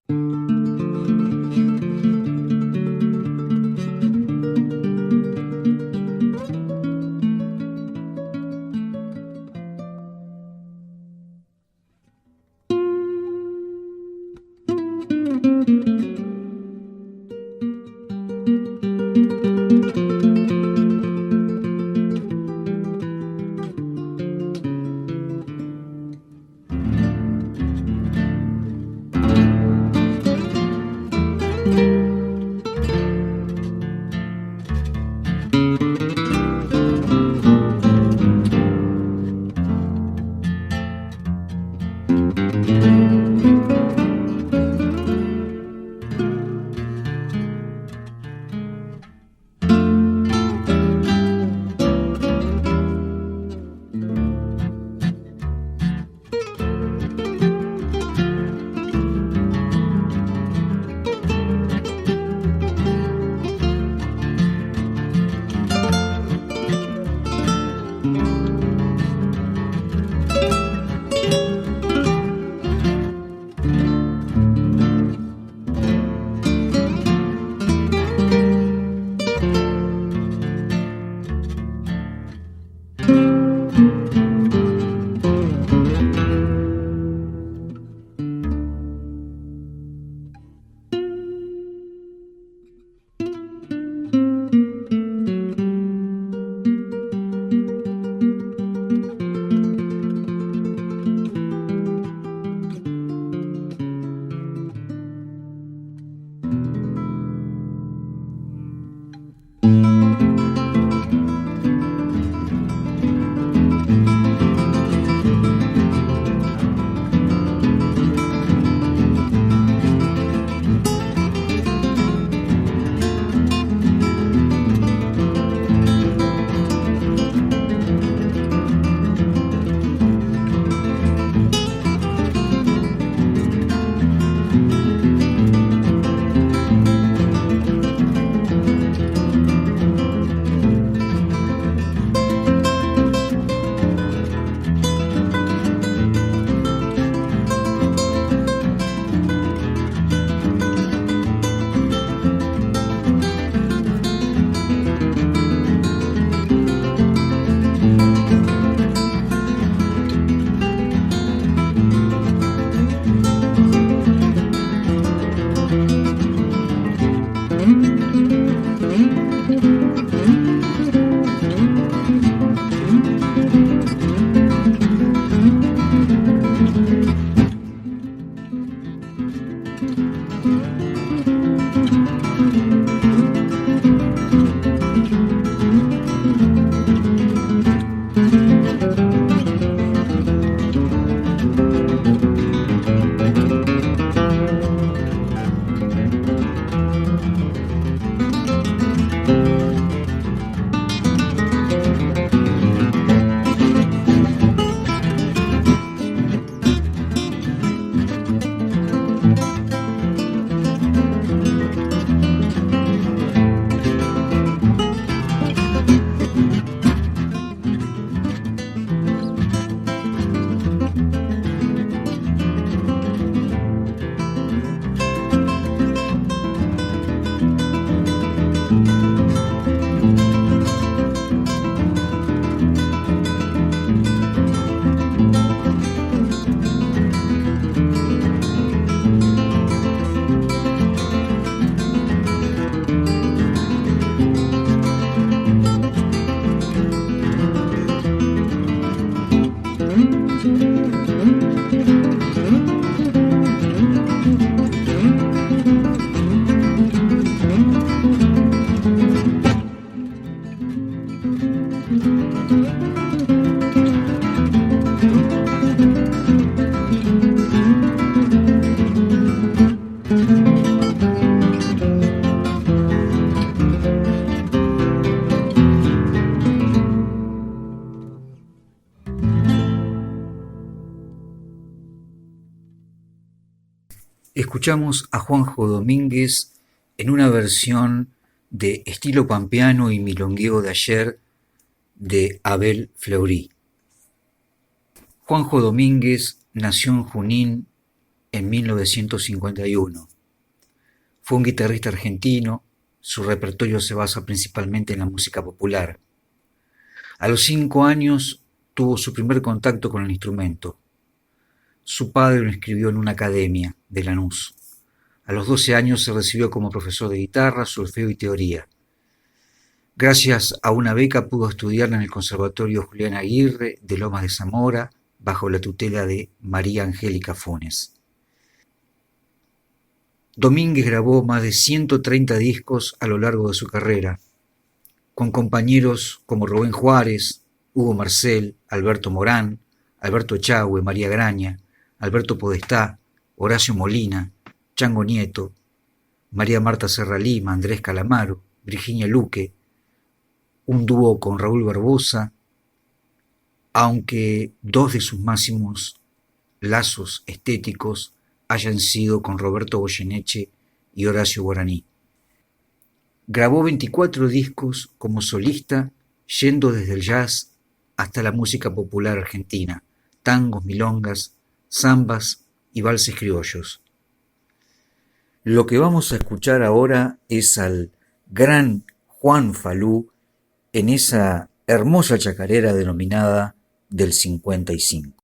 Escuchamos a Juanjo Domínguez en una versión de estilo pampeano y milongueo de ayer de Abel Fleury. Juanjo Domínguez nació en Junín en 1951. Fue un guitarrista argentino, su repertorio se basa principalmente en la música popular. A los 5 años tuvo su primer contacto con el instrumento. Su padre lo inscribió en una academia de Lanús. A los 12 años se recibió como profesor de guitarra, solfeo y teoría. Gracias a una beca pudo estudiar en el Conservatorio Julián Aguirre de Lomas de Zamora, bajo la tutela de María Angélica Funes. Domínguez grabó más de 130 discos a lo largo de su carrera, con compañeros como Rubén Juárez, Hugo Marcel, Alberto Morán, Alberto Echagüe, María Graña, Alberto Podestá, Horacio Molina, Chango Nieto, María Marta Serra Lima, Andrés Calamaro, Virginia Luque, un dúo con Raúl Barbosa, aunque dos de sus máximos lazos estéticos hayan sido con Roberto Goyeneche y Horacio Guaraní. Grabó 24 discos como solista, yendo desde el jazz hasta la música popular argentina, tangos, milongas, zambas y valses criollos. Lo que vamos a escuchar ahora es al gran Juan Falú en esa hermosa chacarera denominada del 55.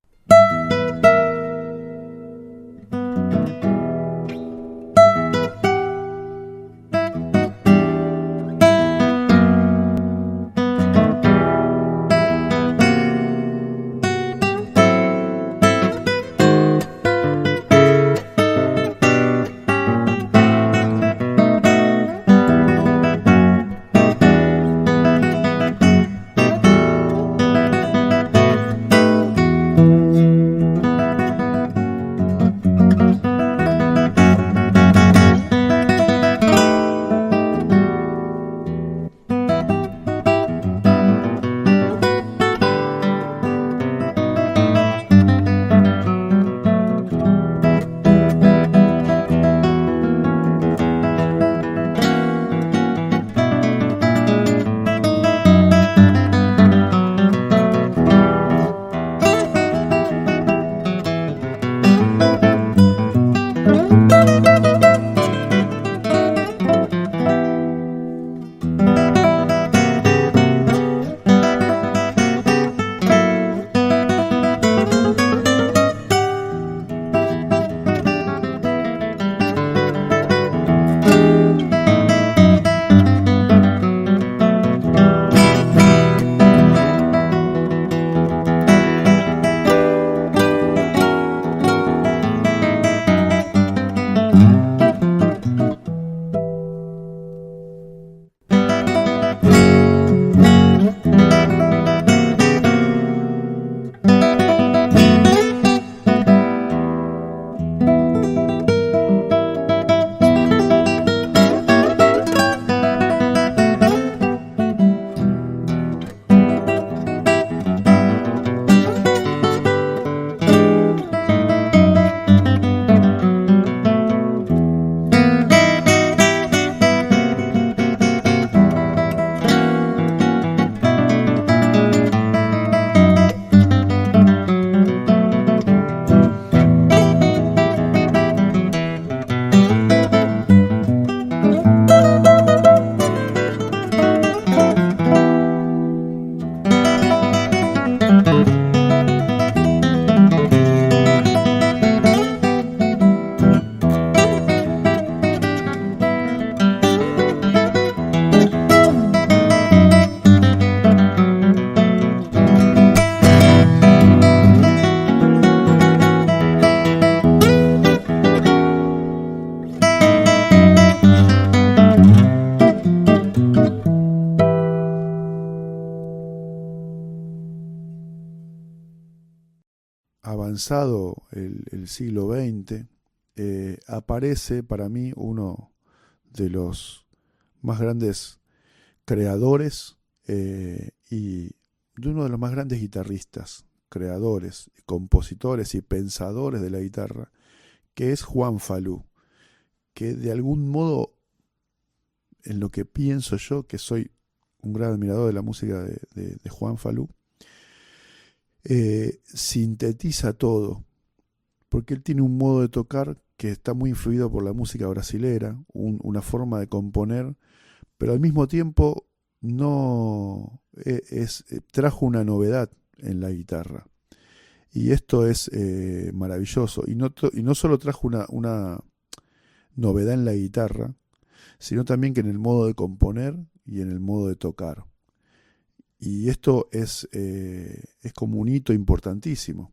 Avanzado el siglo XX, aparece para mí uno de los más grandes creadores y de uno de los más grandes guitarristas, creadores, compositores y pensadores de la guitarra, que es Juan Falú, que de algún modo, en lo que pienso yo, que soy un gran admirador de la música de Juan Falú, sintetiza todo, porque él tiene un modo de tocar que está muy influido por la música brasilera, una forma de componer, pero al mismo tiempo no trajo una novedad en la guitarra. Y esto es maravilloso. Y no solo trajo una novedad en la guitarra, sino también que en el modo de componer y en el modo de tocar. Y esto es como un hito importantísimo.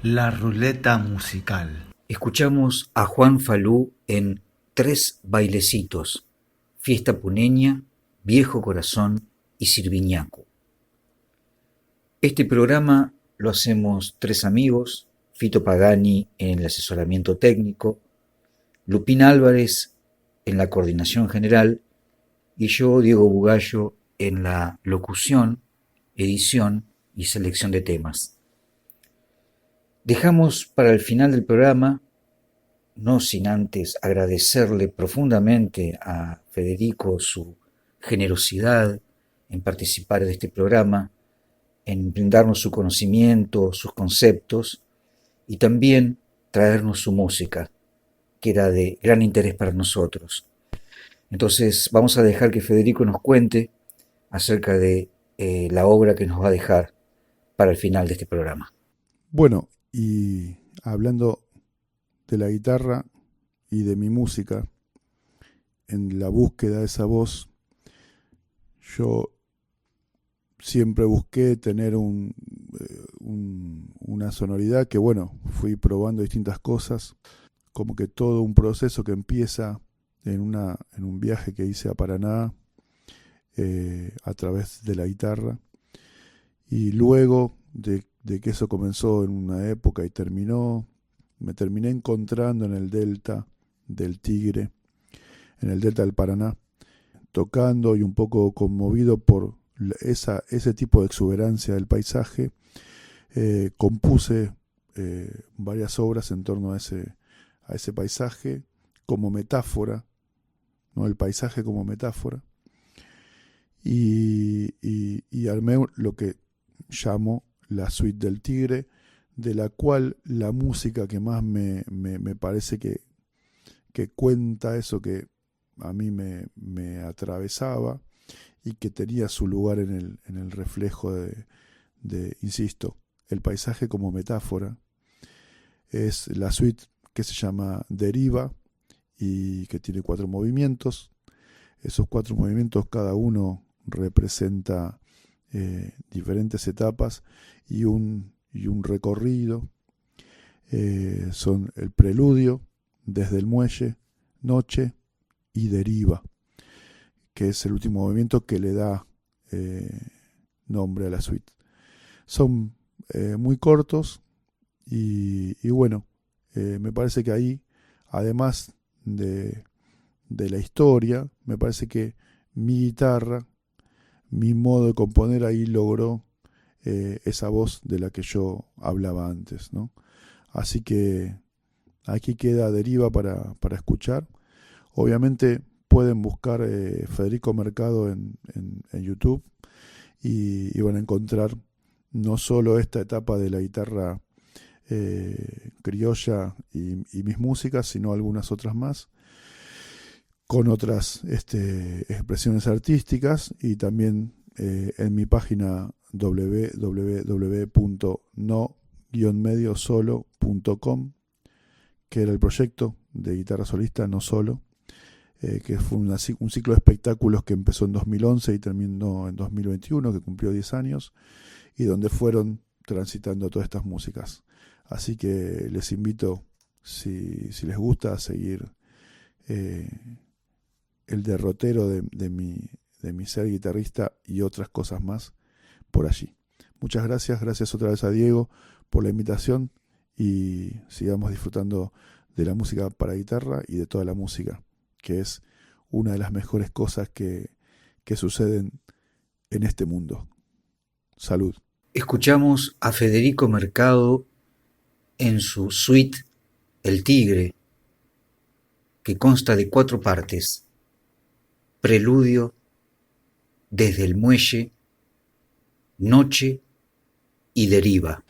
La ruleta musical. Escuchamos a Juan Falú en Tres bailecitos: Fiesta Puneña, Viejo Corazón y Sirviñaco. Este programa lo hacemos tres amigos: Fito Pagani en el asesoramiento técnico, Lupín Álvarez en la coordinación general y yo, Diego Bugallo, en la locución, edición y selección de temas. Dejamos para el final del programa, no sin antes agradecerle profundamente a Federico su generosidad en participar de este programa, en brindarnos su conocimiento, sus conceptos y también traernos su música, que era de gran interés para nosotros. Entonces vamos a dejar que Federico nos cuente acerca de la obra que nos va a dejar para el final de este programa. Bueno, y hablando de la guitarra y de mi música, en la búsqueda de esa voz, yo siempre busqué tener una sonoridad que, bueno, fui probando distintas cosas, como que todo un proceso que empieza en un viaje que hice a Paraná a través de la guitarra, y luego de que eso comenzó en una época y terminó, me terminé encontrando en el delta del Tigre, en el delta del Paraná, tocando y un poco conmovido por ese tipo de exuberancia del paisaje. Compuse varias obras en torno a ese paisaje como metáfora, ¿no? El paisaje como metáfora, y armé lo que llamo la suite del Tigre, de la cual la música que más me parece que cuenta eso que a mí me atravesaba y que tenía su lugar en el reflejo de, insisto, el paisaje como metáfora, es la suite que se llama Deriva y que tiene 4 movimientos. Esos 4 movimientos, cada uno representa diferentes etapas y un recorrido. Son el preludio, Desde el Muelle, Noche y Deriva, que es el último movimiento que le da nombre a la suite. Son muy cortos y bueno, me parece que ahí, además de la historia, me parece que mi guitarra, mi modo de componer ahí logró esa voz de la que yo hablaba antes, ¿no? Así que aquí queda Deriva para escuchar. Obviamente pueden buscar Federico Mercado en YouTube y van a encontrar no solo esta etapa de la guitarra criolla y mis músicas, sino algunas otras más, con otras expresiones artísticas, y también en mi página www.no-mediosolo.com, que era el proyecto de guitarra solista No Solo, que fue un ciclo de espectáculos que empezó en 2011 y terminó en 2021, que cumplió 10 años, y donde fueron transitando todas estas músicas. Así que les invito, si les gusta, a seguir el derrotero de mi ser guitarrista y otras cosas más por allí. Muchas gracias otra vez a Diego por la invitación, y sigamos disfrutando de la música para guitarra y de toda la música, que es una de las mejores cosas que suceden en este mundo. Salud. Escuchamos a Federico Mercado en su suite El Tigre, que consta de 4 partes: preludio, Desde el Muelle, Noche y Deriva.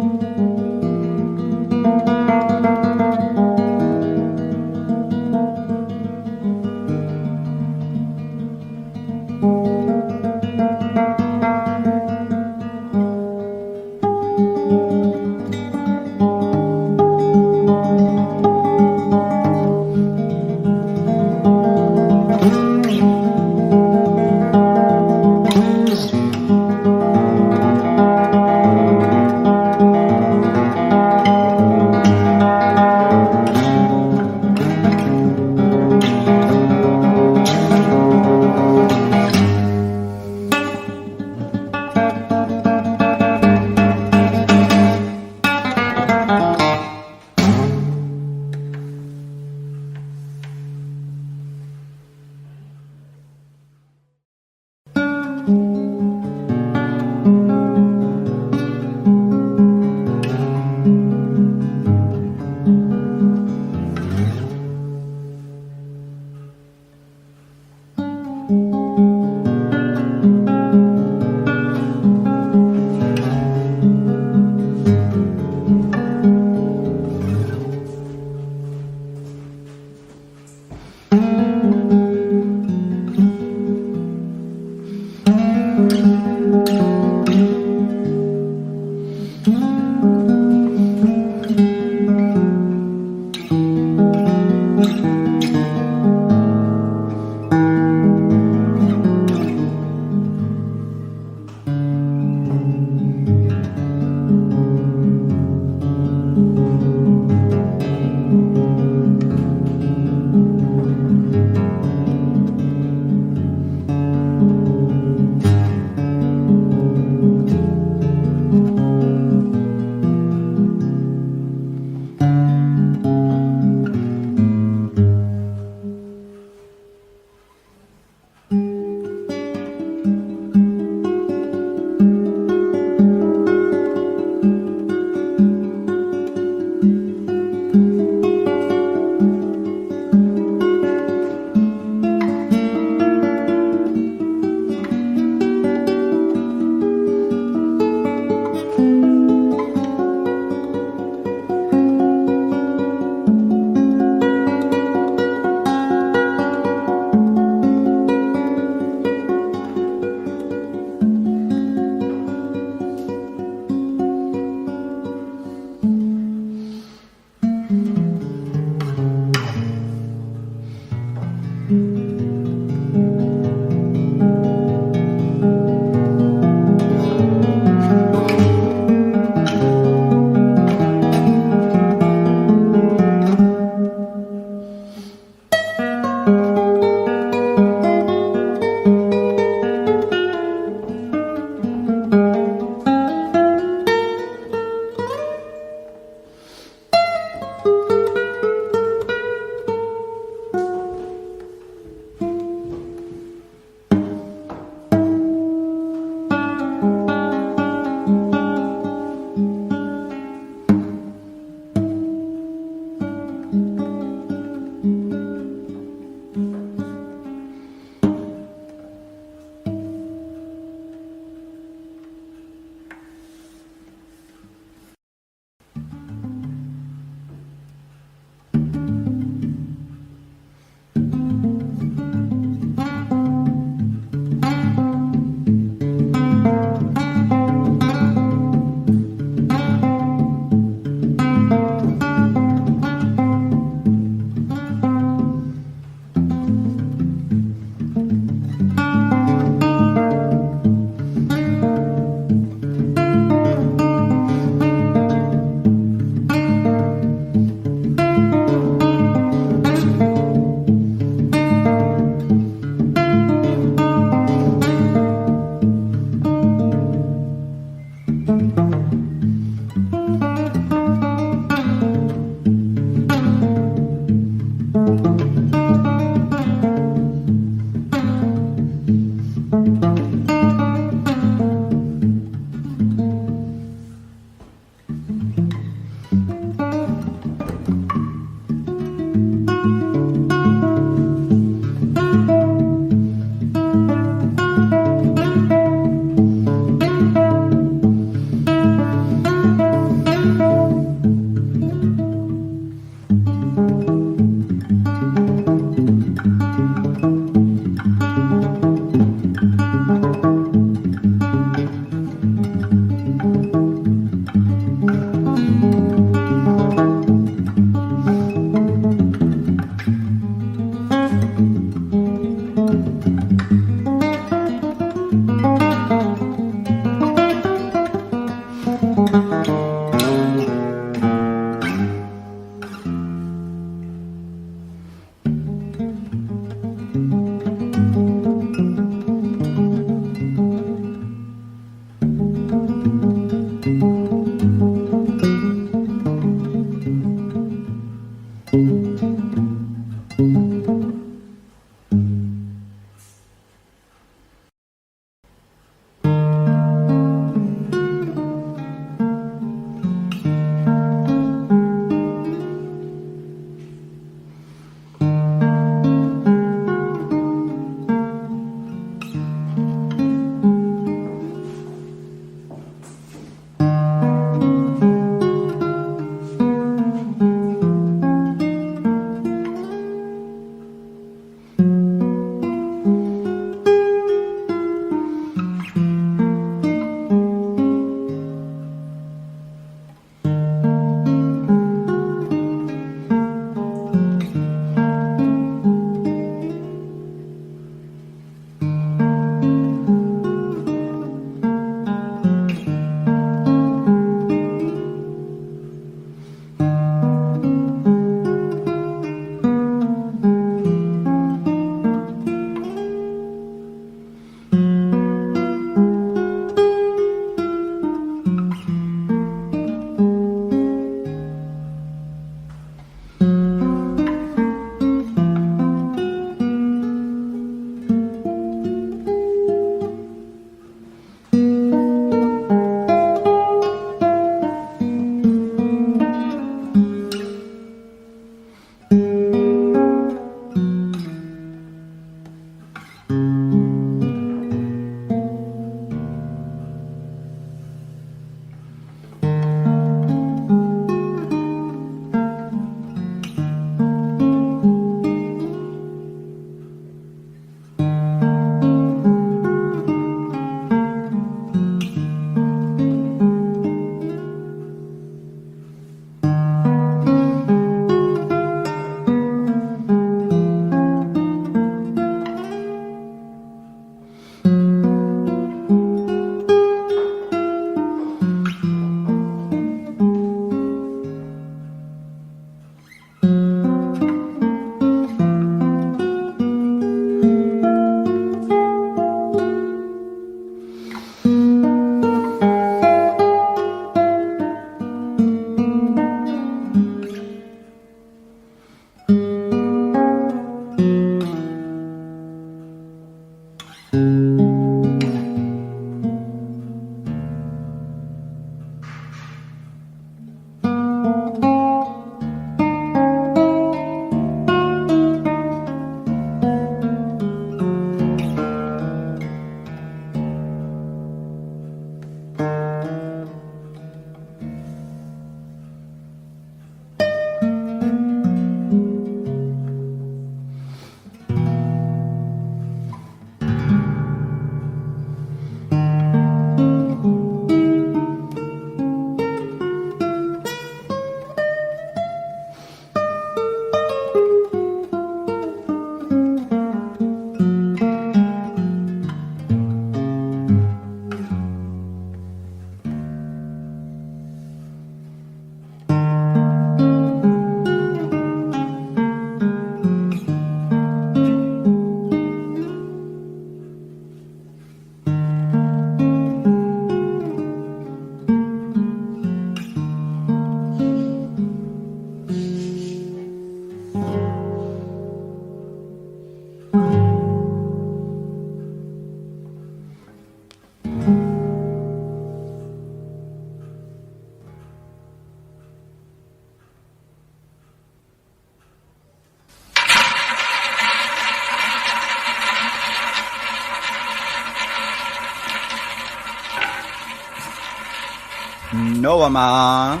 No va más.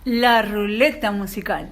La ruleta musical.